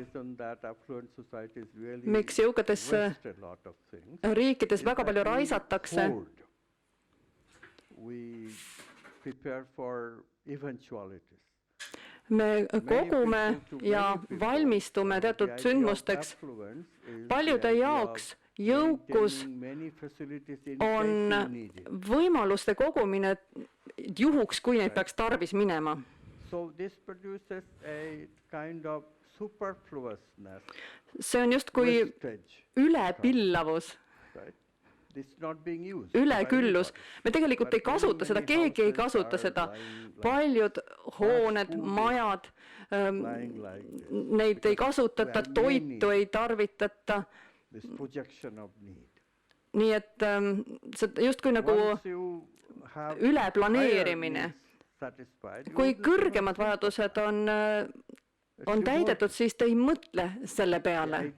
miks jõukates riikides väga palju raisatakse, me kogume ja valmistume teatud sündmusteks. Paljude jaoks jõukus on võimaluste kogumine juhuks, kui neid peaks tarvis minema. See on justkui ülepillavus, üleküllus. Me tegelikult ei kasuta seda, keegi ei kasuta seda. Paljud hooned, majad, neid ei kasutata, toitu ei tarvitata. Nii et see justkui nagu üleplaneerimine. Kui kõrgemad vajadused on täidetud, siis te ei mõtle selle peale.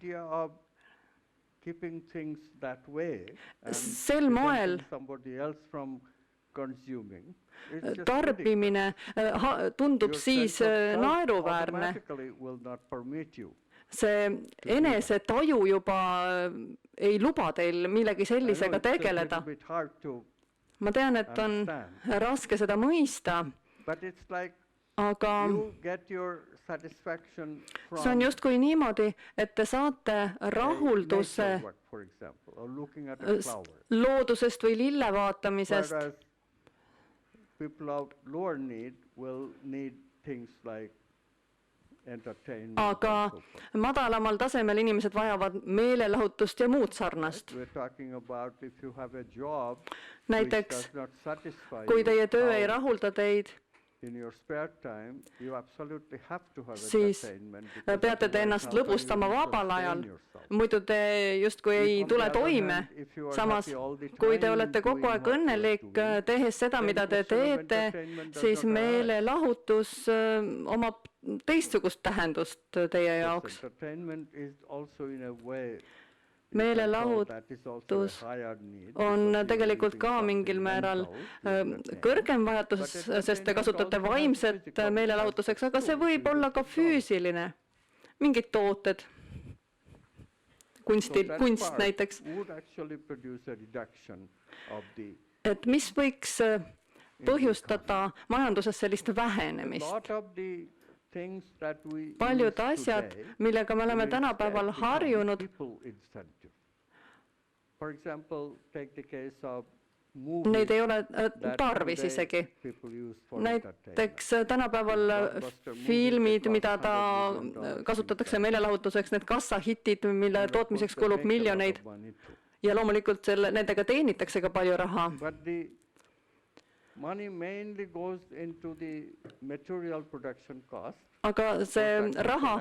Sel moel tarbimine tundub siis naeruväärne. See enesetaju juba ei luba teil millegi sellisega tegeleda. Ma tean, et on raske seda mõista, aga see on justkui niimoodi, et te saate rahulduse loodusest või lille vaatamisest. Aga madalamal tasemel inimesed vajavad meelelahutust ja muud sarnast. Näiteks, kui teie töö ei rahulda teid, siis peate te ennast lõbustama vabal ajal. Muidu te justkui ei tule toime. Samas, kui te olete kogu aeg õnnelik, tehes seda, mida te teete, siis meelelahutus omab teistsugust tähendust teie jaoks. Meelelahutus on tegelikult ka mingil määral kõrgem vajadus, sest te kasutate vaimset meelelahutuseks, aga see võib olla ka füüsiline. Mingid tooted, kunst näiteks. Et mis võiks põhjustada majanduses sellist vähenemist? Paljud asjad, millega me oleme tänapäeval harjunud, neid ei ole tarvis isegi. Näiteks tänapäeval filmid, mida kasutatakse meelelahutuseks, need kassahitid, mille tootmiseks kulub miljoneid ja loomulikult nendega teenitakse ka palju raha. Aga see raha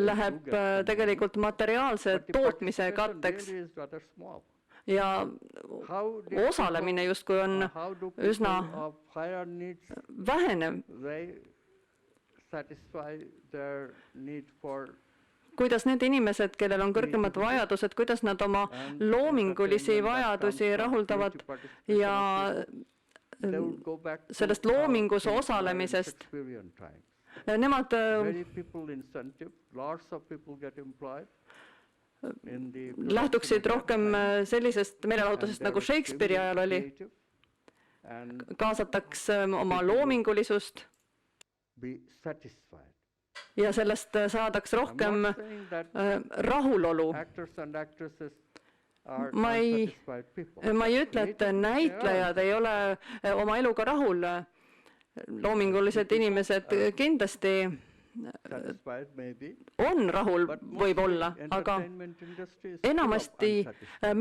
läheb tegelikult materiaalse tootmise katteks ja osalemine justkui on üsna vähenev. kuidas need inimesed, kellel on kõrgemad vajadused, kuidas nad oma loomingulisi vajadusi rahuldavad ja sellest loomingus osalemisest. Nemad lähtuksid rohkem sellisest meelelahutusest, nagu Shakespeare'i ajal oli. Kaasatakse oma loomingulisust ja sellest saadaks rohkem rahulolu. Ma ei ütle, et näitlejad ei ole oma eluga rahul. Loomingulised inimesed kindlasti on rahul, võib olla, aga enamasti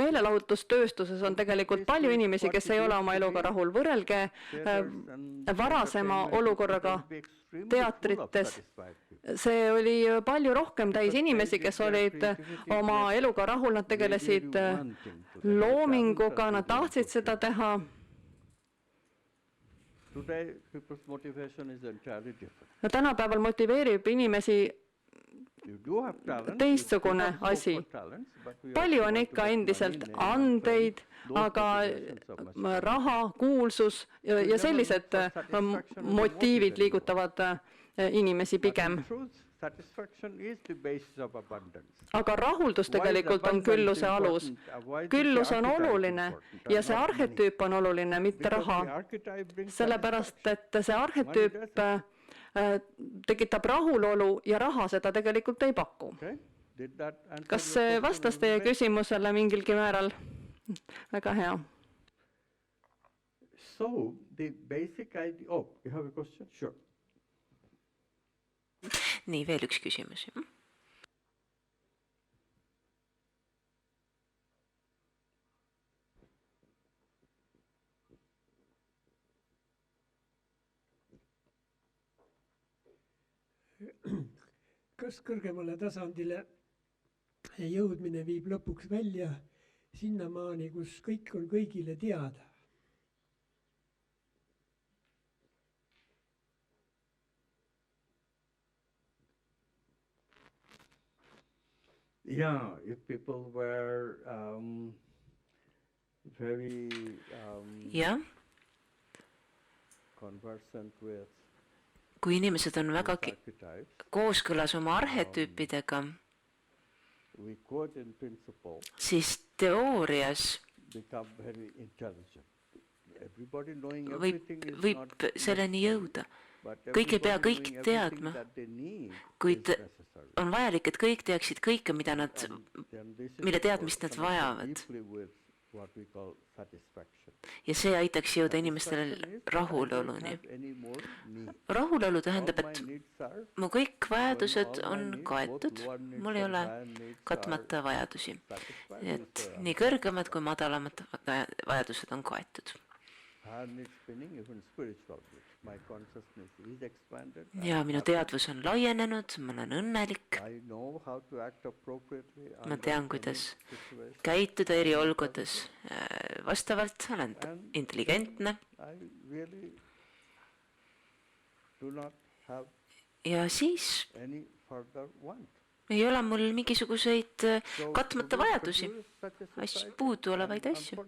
meelelahutustööstuses on tegelikult palju inimesi, kes ei ole oma eluga rahul. Võrrelge varasema olukorraga teatrites. See oli palju rohkem täis inimesi, kes olid oma eluga rahul, nad tegelesid loominguga, nad tahtsid seda teha. Tänapäeval motiveerib inimesi teistsugune asi. Palju on ikka endiselt andeid, aga raha, kuulsus ja sellised motiivid liigutavad inimesi pigem. Aga rahuldus tegelikult on külluse alus. Küllus on oluline ja see arhetüüp on oluline, mitte raha. Sellepärast, et see arhetüüp tekitab rahulolu ja raha seda tegelikult ei paku. Kas see vastas teie küsimusele mingilgi määral? Väga hea. So, the basic idea... Oh, you have a question? Sure. Nii, veel üks küsimus. Kas kõrgemale tasandile jõudmine viib lõpuks välja sinnamaani, kus kõik on kõigile teada? Yeah, if people were very conversant with kui inimesed on väga kooskõlas oma arhetüüpidega, siis teoorias võib selleni jõuda. Kõik ei pea kõik teadma, kuid on vajalik, et kõik teaksid kõike, mille teadmist nad vajavad. Ja see aitaks jõuda inimestele rahuloluni. Rahulolu tähendab, et mu kõik vajadused on kaetud, mul ei ole katmata vajadusi. Et nii kõrgemad kui madalamad vajadused on kaetud. Ja minu teadvus on laienenud, ma olen õnnelik. Ma tean, kuidas käituda eri olgudes vastavalt, olen intelligentne. Ja siis ei ole mul mingisuguseid katmata vajadusi, puudu olevaid asju.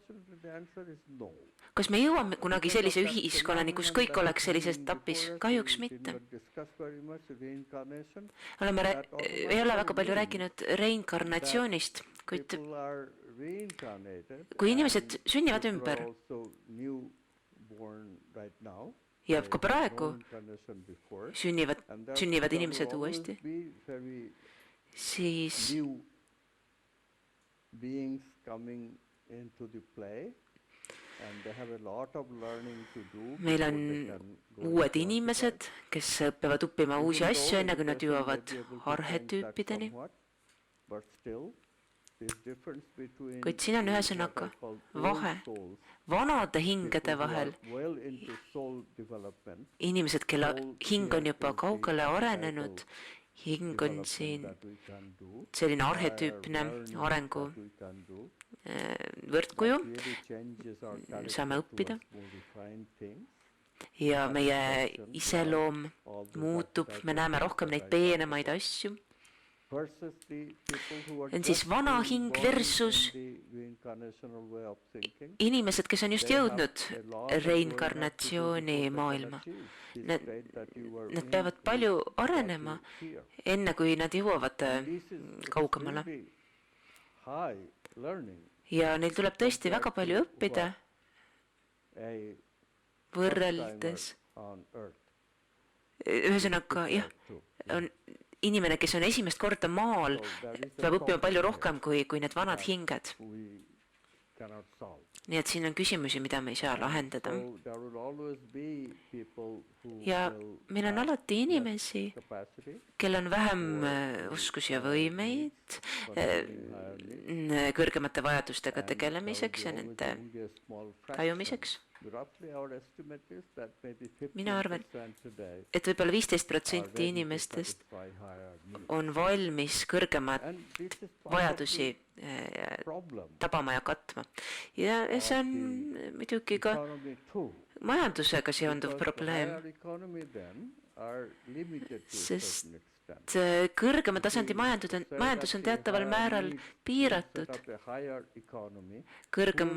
Kas me jõuame kunagi sellise ühiskonnani, kus kõik oleks sellises etapis? Kahjuks mitte. Ei ole väga palju rääkinud reinkarnatsioonist, kuid kui inimesed sünnivad ümber ja ka praegu sünnivad inimesed uuesti, siis meil on uued inimesed, kes peavad õppima uusi asju, enne kui nad jõuavad arhetüüpideni. Kuid siin on ühesõnaga vahe vanade hingede vahel. Inimesed, kelle hing on juba kaugele arenenud, hing on siin selline arhetüüpne arengu võrdkuju, saame õppida ja meie iseloom muutub, me näeme rohkem neid peenemaid asju. versus the people who are on siis just vana being hing born versus in the reincarnational way of thinking. inimesed, kes on just They have jõudnud a lot of growing up to do reinkarnatsiooni before they can maailma. achieve this Nad, state that you were nad in, peavad is palju what arenema, you hear. enne kui nad jõuavad And this is kaugemale. extremely high learning Ja neil tuleb tõesti väga compared palju to õppida what a võrreldes. first-timer on earth Ühesõnaga, jah, to. on inimene, kes on esimest korda maal, So there is a peab õppima palju problem rohkem kui need vanad hinged. we cannot solve. Nii et siin on küsimusi, mida me ei saa lahendada. So there will always be people who Ja will meil on have alati less inimesi, capacity kel on vähem oskusi ja võimeid controlling higher needs, kõrgemate vajadustega and there tegelemiseks ja will be nende always only a small fraction. tajumiseks. Roughly our estimate is that maybe Mina arvan, 15% today et võib-olla are 15% ready to inimestest satisfy higher needs. on valmis kõrgemat And this is part of vajadusi the problem tabama ja katma. Ja see on muidugi ka economy too. majandusega seonduv Because the probleem. higher economy then are limited to a Sest certain extent. Kõrgema tasandi majandus on teataval määral piiratud. Kõrgem,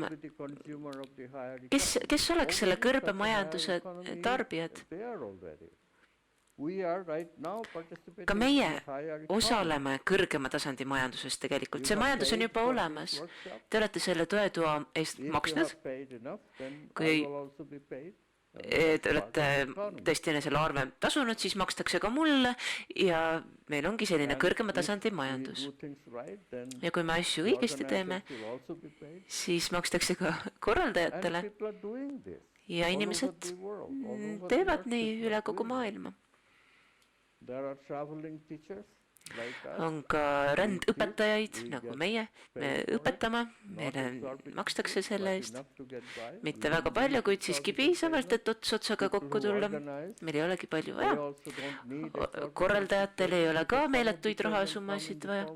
kes oleks selle kõrbe majanduse tarbijad? Ka meie osaleme kõrgema tasandi majanduses tegelikult. See majandus on juba olemas. Te olete selle toetoa eest maksnud. Kui te olete tõesti selle arve tasunud, siis makstakse ka mulle ja meil ongi selline kõrgema tasandi majandus. Ja kui me asju õigesti teeme, siis makstakse ka korraldajatele ja inimesed teevad nii üle kogu maailma. On ka rändõpetajaid, nagu meie, me õpetame, meile makstakse selle eest, mitte väga palju, kuid siiski piisavalt, et ots otsaga kokku tulla. Meil ei olegi palju vaja. Korraldajatel ei ole ka meeletuid rahasummasid vaja.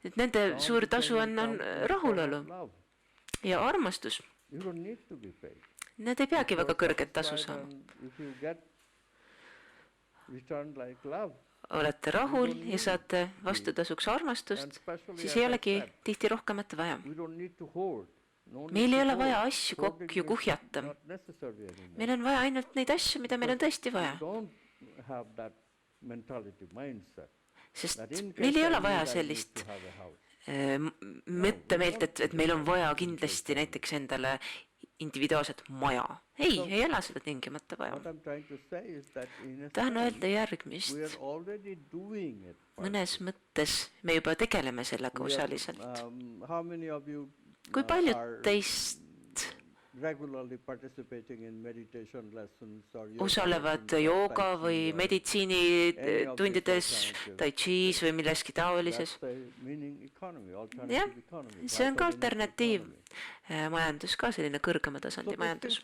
Et nende suur tasu on rahulolu ja armastus. Nad ei peagi väga kõrget tasu saama. Olete rahul ja saate vastutasuks armastust, siis ei olegi tihti rohkemat vaja. Meil ei ole vaja asju kokku kuhjata. Meil on vaja ainult neid asju, mida meil on tõesti vaja. Sest meil ei ole vaja sellist mõttemeelt, et meil on vaja kindlasti näiteks endale individuaalset maja. Ei ole seda tingimata vaja. Tahan öelda järgmist. Mõnes mõttes me juba tegeleme sellega osaliselt. Kui paljud teist osalevad jooga või meditsiinitundides, tai chis või milleski taolises? Jah, see on ka alternatiiv majandus, ka selline kõrgema tasandi majandus.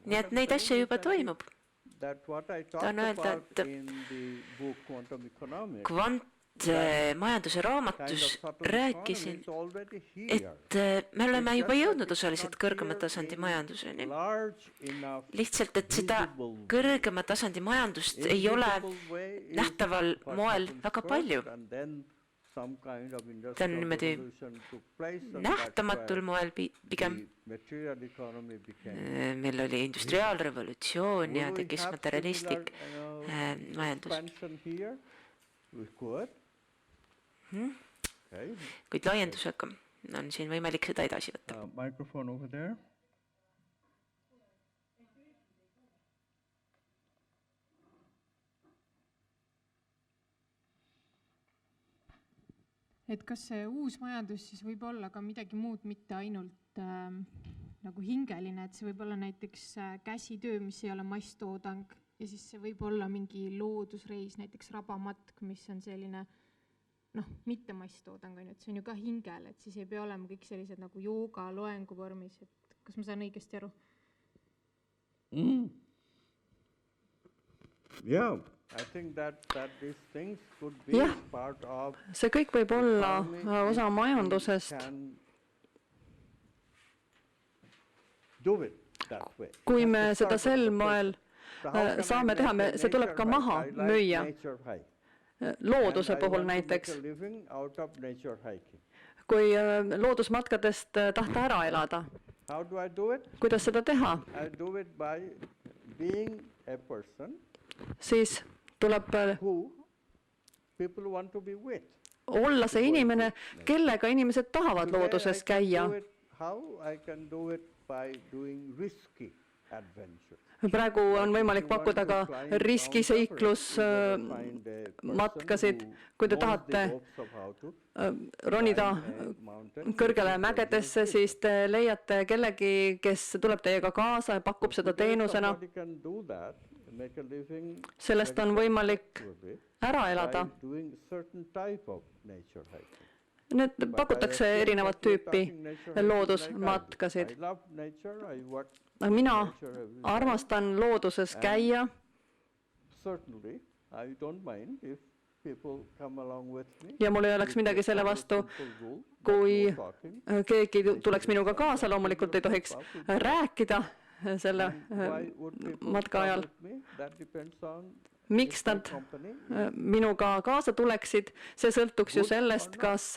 Nii et neid asju juba toimub. Tahan öelda, et kvantmajanduse raamatus rääkisin, et me oleme juba jõudnud osaliselt kõrgema tasandi majanduseni. Lihtsalt, et seda kõrgema tasandi majandust ei ole nähtaval moel väga palju. Ta on niimoodi nähtamatul moel pigem. Meil oli industriaalrevolutsioon ja tekkis materialistlik majandus. Kuid laiendusega on siin võimalik seda edasi võtta. Microphone over there. Et kas see uus majandus siis võib olla ka midagi muud, mitte ainult nagu hingeline, et see võib olla näiteks käsitöö, mis ei ole masstoodang, ja siis see võib olla mingi loodusreis, näiteks rabamatk, mis on selline, mitte masstoodang, et see on ju ka hingel, et siis ei pea olema kõik sellised nagu jooga, loengu vormis, et kas ma saan õigesti aru? Yeah. I think that these things could be part of see kõik võib olla osa majandusest. Kui me seda sel moel saame teha, see tuleb ka maha müüa. looduse And I puhul want to make näiteks, a living out of nature hiking. kui loodusmatkadest tahta ära elada. How do I do it? Kuidas seda teha? I do it by being a person Siis tuleb who people want to be with. olla see inimene, kellega inimesed tahavad looduses käia. How I can do it by doing risky adventures. Praegu on võimalik pakkuda ka riskiseiklus matkasid, kui te tahate ronida kõrgele mägedesse, siis te leiate kellegi, kes tuleb teiega kaasa ja pakub seda teenusena. Sellest on võimalik ära elada. Need pakutakse erinevat tüüpi loodusmatkasid. Mina armastan looduses käia. Ja mul ei oleks midagi selle vastu, kui keegi tuleks minuga kaasa, loomulikult ei tohiks rääkida selle matka ajal. Miks nad minuga kaasa tuleksid, see sõltuks ju sellest, kas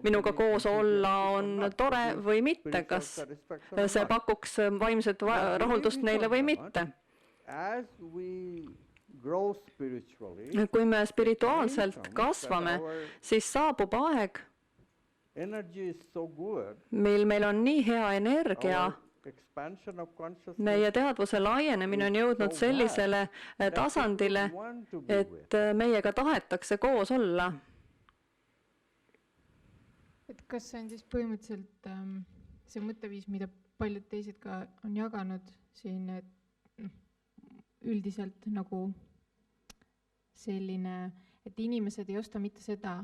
minuga koos olla on tore või mitte, kas see pakuks vaimset rahuldust neile või mitte. Kui me spirituaalselt kasvame, siis saabub aeg, meil on nii hea energia, meie teadvuse laienemine on jõudnud sellisele tasandile, et meiega tahetakse koos olla. Et kas see on siis põhimõtteliselt see mõtteviis, mida paljud teised ka on jaganud siin, et üldiselt nagu selline, et inimesed ei osta mitte seda,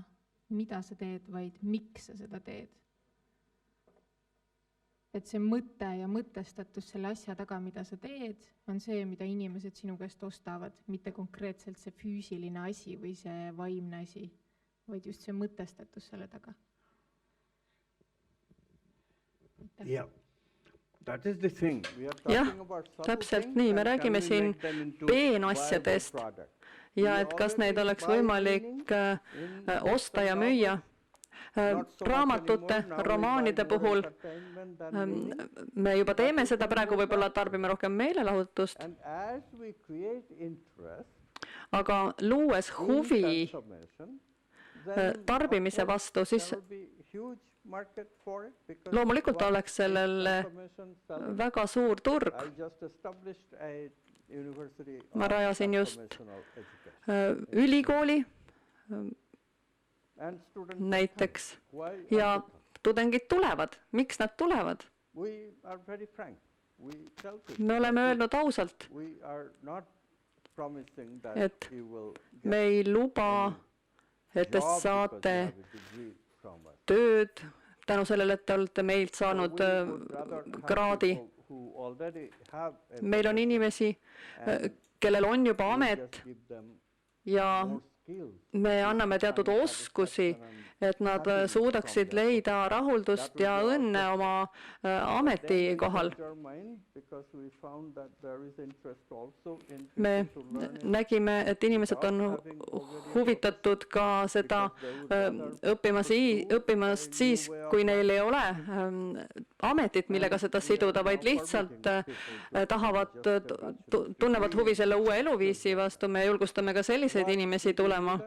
mida sa teed, vaid miks sa seda teed. Et see mõte ja mõtestatus selle asja taga, mida sa teed, on see, mida inimesed sinu käest ostavad, mitte konkreetselt see füüsiline asi või see vaimne asi, vaid just see mõtestatus selle taga. Yeah. That is the thing. Jah, täpselt nii. Me räägime siin peenasjadest ja et kas neid oleks võimalik osta ja müüa. Raamatute, romaanide puhul me juba teeme seda, praegu võib-olla tarbime rohkem meelelahutust, aga luues huvi tarbimise vastu, siis loomulikult oleks sellel väga suur turg. Ma rajasin just ülikooli näiteks ja tudengid tulevad. Miks nad tulevad? Me oleme öelnud ausalt, et me ei luba, et te saate tööd tänu sellele, et te olete meilt saanud kraadi. Meil on inimesi, kellel on juba amet ja me anname teatud oskusi, et nad suudaksid leida rahuldust ja õnne oma ametikohal. Me nägime, et inimesed on huvitatud ka seda õppimast siis, kui neil ei ole ametit, millega seda siduda, vaid lihtsalt tunnevad huvi selle uue eluviisi vastu. Me julgustame ka selliseid inimesi tulema.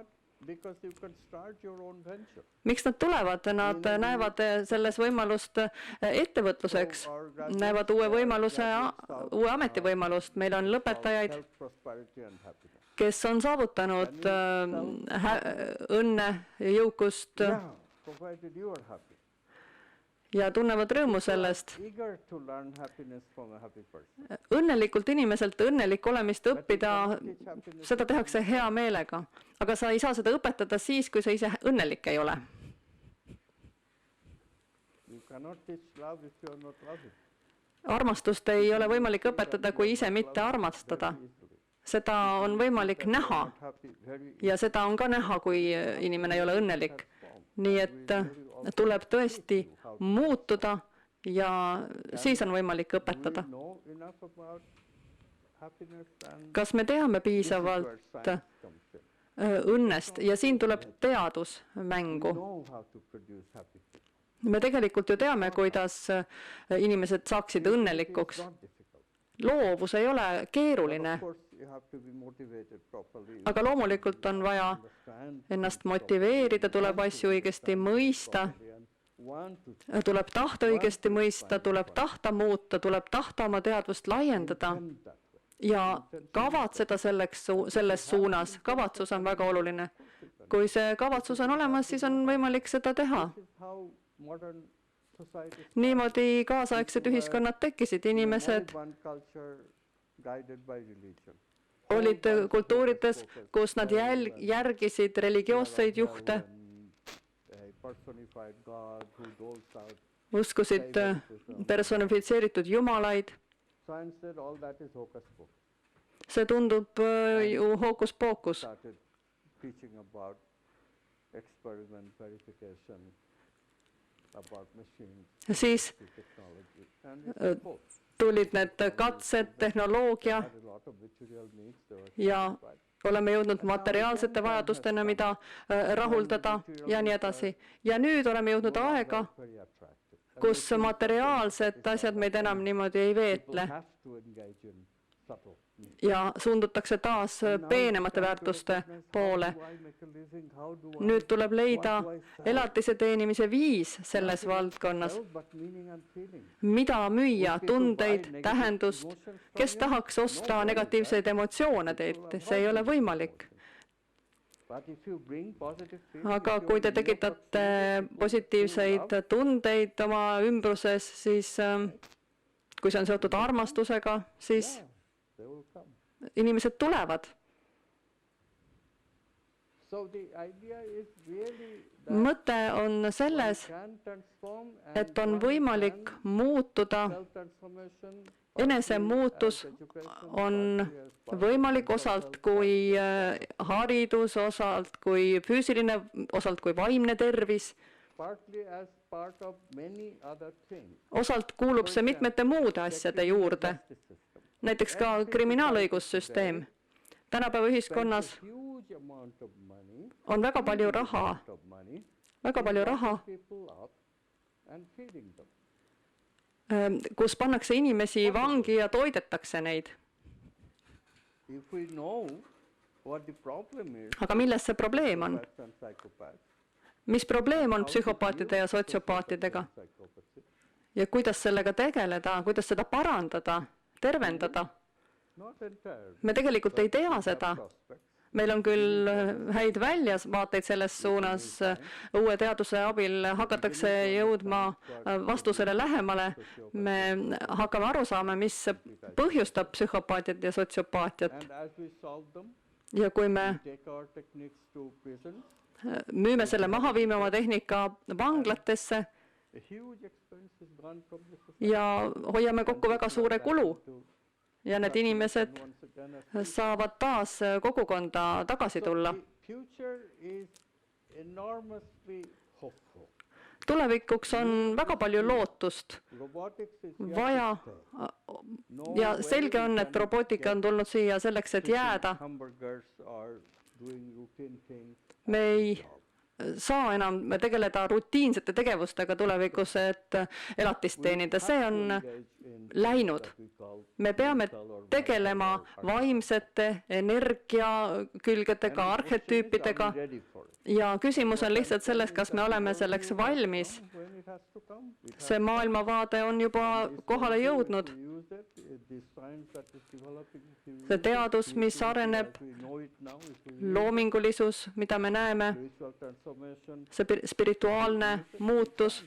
Miks nad tulevad? Nad näevad selles võimalust ettevõtluseks, näevad uue võimaluse, uue ametivõimalust. Meil on lõpetajaid, kes on saavutanud õnne ja jõukust ja tunnevad rõõmu sellest. Õnnelikult inimeselt õnnelik olemist õppida, seda tehakse hea meelega. Aga sa ei saa seda õpetada siis, kui sa ise õnnelik ei ole. Armastust ei ole võimalik õpetada, kui ise mitte armastada. Seda on võimalik näha ja seda on ka näha, kui inimene ei ole õnnelik. Nii et tuleb tõesti muutuda ja siis on võimalik õpetada. Kas me teame piisavalt õnnest ja siin tuleb teadus mängu. Know how to produce happy people. Me tegelikult ju teame, kuidas inimesed saaksid õnnelikuks. Not difficult. Loovus ei ole keeruline, Of course, you have to be motivated properly. aga loomulikult on vaja Understand ennast motiveerida, tuleb asju õigesti mõista, and want to tuleb tahta õigesti mõista, tuleb tahta muuta, tuleb tahta oma teadvust laiendada tend that way. ja kavatseda selles suunas. Kavatsus on väga oluline. Kui see kavatsus on olemas, siis on võimalik seda teha. This is how modern society Niimoodi kaasaegsed ühiskonnad tekkisid, inimesed one culture guided by religion. olid kultuurides, kus nad järgisid religioosseid juhte, A personified God who doles out. uskusid personifitseeritud jumalaid. Science said all that is hocus pocus. See tundub ju hookus-pookus. Started teaching about experiment verification, about machines, Siis technology, and it's false. tulid need katsed, tehnoloogia Had a lot of material needs. They were ja satisfied. oleme jõudnud materiaalsete vajadustena, mida rahuldada ja nii edasi. Ja nüüd oleme jõudnud aega, Very attractive. kus materiaalsed asjad meid enam niimoodi ei People veetle have to engage in subtle needs. ja suundutakse taas peenemate väärtuste poole. Nüüd tuleb leida elatise teenimise viis selles valdkonnas. Mida müüa, tundeid, tähendust, kes tahaks osta negatiivseid emotsioone teilt, see ei ole võimalik. Aga kui te tekitate positiivseid tundeid oma ümbruses, siis kui see on seotud armastusega, siis inimesed tulevad. Mõte on selles, et on võimalik muutuda, enesemuutus on võimalik osalt kui haridus, osalt kui füüsiline, osalt kui vaimne tervis. Osalt kuulub see mitmete muude asjade juurde. Näiteks ka kriminaalõigussüsteem. Tänapäeva ühiskonnas on väga palju raha, kus pannakse inimesi vangi ja toidetakse neid. Aga milles see probleem on? Mis probleem on psühhopaatide ja sotsiopaatidega? Ja kuidas sellega tegeleda, kuidas seda parandada, tervendada? Me tegelikult ei tea seda. Meil on küll häid väljavaateid selles suunas, uue teaduse abil hakatakse jõudma vastusele lähemale. Me hakkame aru saama, mis põhjustab psühhopaatiat ja sotsiopaatiat. Ja kui me müüme selle maha, viime oma tehnika vanglatesse ja hoiame kokku väga suure kulu. Ja need inimesed saavad taas kogukonda tagasi tulla. Tulevikuks on väga palju lootust vaja ja selge on, et robootika on tulnud siia selleks, et jääda. Me ei saa enam tegeleda rutiinsete tegevustega tulevikus, et elatist teenida. See on läinud. Me peame tegelema vaimsete energiakülgedega, arhetüüpidega ja küsimus on lihtsalt selles, kas me oleme selleks valmis. See maailmavaade on juba kohale jõudnud. See teadus, mis areneb, loomingulisus, mida me näeme, see spirituaalne muutus,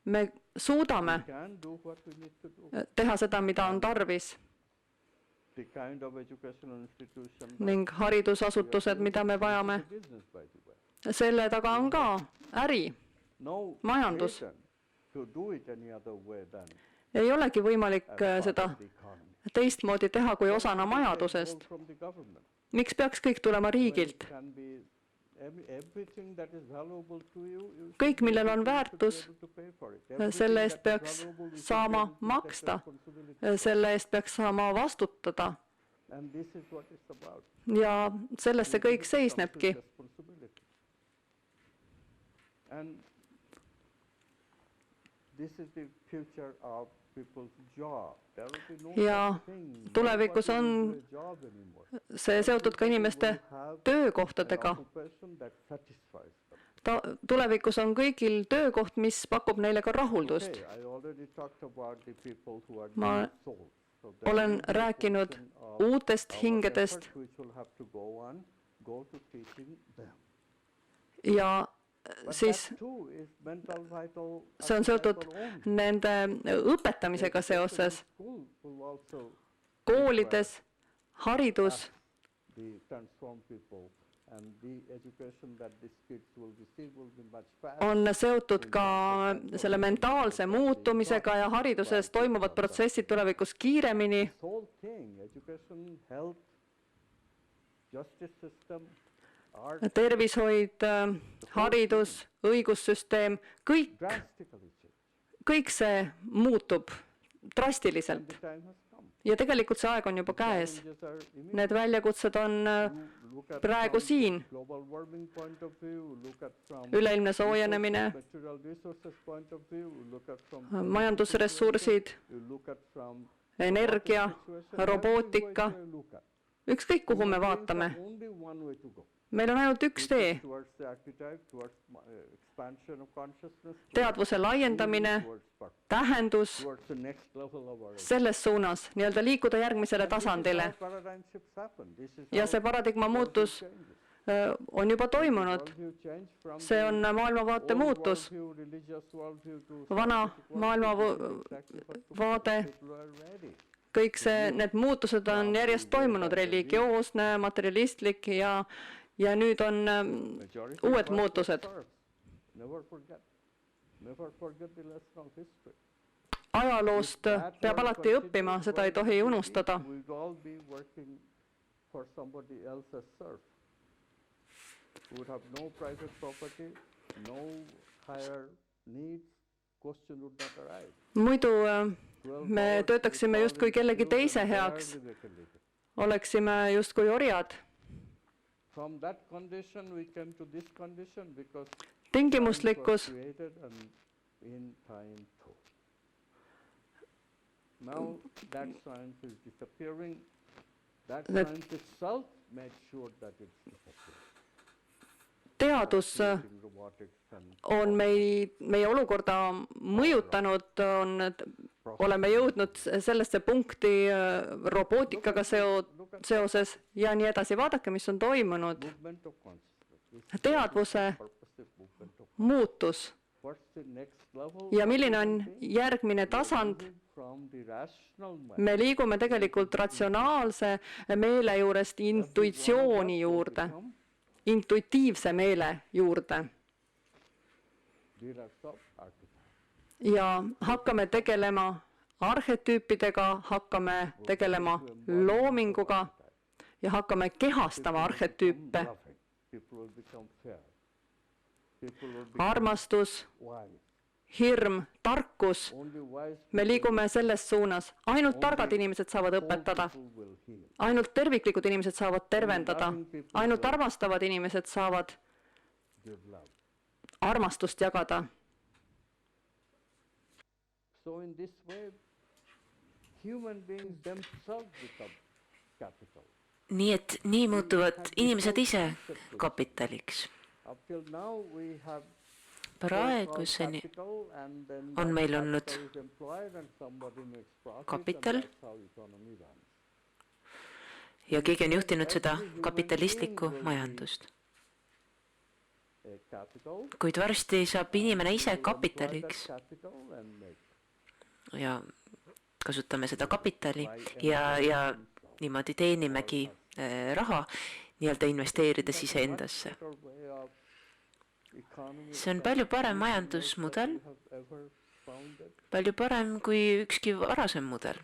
me suudame teha seda, mida on tarvis. Ning haridusasutused, mida me vajame, selle taga on ka äri, majandus. Ei olegi võimalik seda teistmoodi teha kui osana majandusest. Miks peaks kõik tulema riigilt? Kõik, millel on väärtus, selle eest peaks saama maksta, selle eest peaks saama vastutada And this is what it's about. ja selles see kõik seisnebki. Responsibility. And this is the future of people's job. There will be no Ja such thing. tulevikus Nobody on will do a job anymore. see seotud ka inimeste Will have an töökohtadega. occupation that satisfies them. Tulevikus on kõigil töökoht, mis pakub neile ka rahuldust. Okay, I already talked about the people who are Ma new souls. So there olen will be a rääkinud portion of uutest our hingedest effort which will have to go to teaching them. ja But siis that too is mental vital see on seotud archetypal only. nende õpetamisega seoses School will also koolides, haridus the transform people and the education that these kids will receive will be much faster. on seotud ka selle mentaalse muutumisega ja hariduses toimuvad protsessid tulevikus kiiremini. This whole thing, education, health, justice system, art, Tervishoid, haridus, õigussüsteem, drastically change. kõik see muutub And drastiliselt the time has come. ja tegelikult see aeg on juba käes. Challenges are imminent. Need väljakutsed on Look at praegu from siin. global warming point of view, look at from Üleilmne soojenemine, natural resources point of view, look at from majandusressursid, you look at from energia, situation, robootika, every way you look at. ükskõik kuhu me Human beings vaatame. have only one way to go. Meil on ainult üks tee, Towards the archetype, towards expansion of consciousness, teadvuse laiendamine, towards purpose, tähendus, towards the next level of our selles suunas, nii-öelda liikuda järgmisele tasandile. paradigm shifts happen. This is Ja how see paradigma muutus on juba toimunud. worldview change from See on maailmavaate old muutus. worldview, religious worldview to Vana scientific worldview. maailmavaade, People are ready. kõik need muutused on järjest toimunud, religioosne, materialistlik ja nüüd on Majority uued of us muutused. first. Never forget the lesson of history. Ajaloost That peab were alati õppima, continued seda ei for tohi eternity, unustada. we'd all be working for somebody else's serf. We would have no private property, no higher needs, question would not arise. Muidu 12 me hours, töötaksime 8 justkui hours kellegi in the teise field, heaks, barely they can live it. oleksime justkui orjad. From that condition we came to this condition because Tingimuslikkus science was created and in time too. Now that science is disappearing. That That- science itself made sure that it's disappearing. teadus Using robotics and on meie olukorda mõjutanud, oleme jõudnud sellesse punkti robootikaga seoses ja nii edasi. Vaadake, mis on toimunud. movement of consciousness. This is Teadvuse purposive movement of muutus what's the next level ja of milline on human being? järgmine tasand. From the rational mind. Me liigume tegelikult ratsionaalse meele juurest intuitsiooni juurde, intuitiivse meele juurde Dealers of archetypes. ja hakkame tegelema arhetüüpidega, hakkame tegelema loominguga ja hakkame kehastama arhetüüpe. People will become fair. People will become Armastus, wise. hirm, tarkus, Only wise me liigume selles suunas. Ainult targad inimesed saavad õpetada, people will heal. ainult terviklikud inimesed saavad tervendada, ainult armastavad inimesed saavad Give love. armastust jagada. So in this way, human beings themselves become capital. nii et nii muutuvad inimesed ise kapitaliks. Up till now we have Praeguseni capital and then on that meil olnud capital is employed and somebody makes profit kapital. and that's how economy runs. ja keegi on juhtinud seda kapitalistlikku majandust. A capital, Kuid varsti saab inimene ise we employ kapitaliks that capital and make ja kasutame seda kapitali ja niimoodi teenimegi raha nii-öelda investeerides iseendasse. better way of economy See on palju parem majandusmudel, we have ever founded. palju parem kui ükski varasem mudel.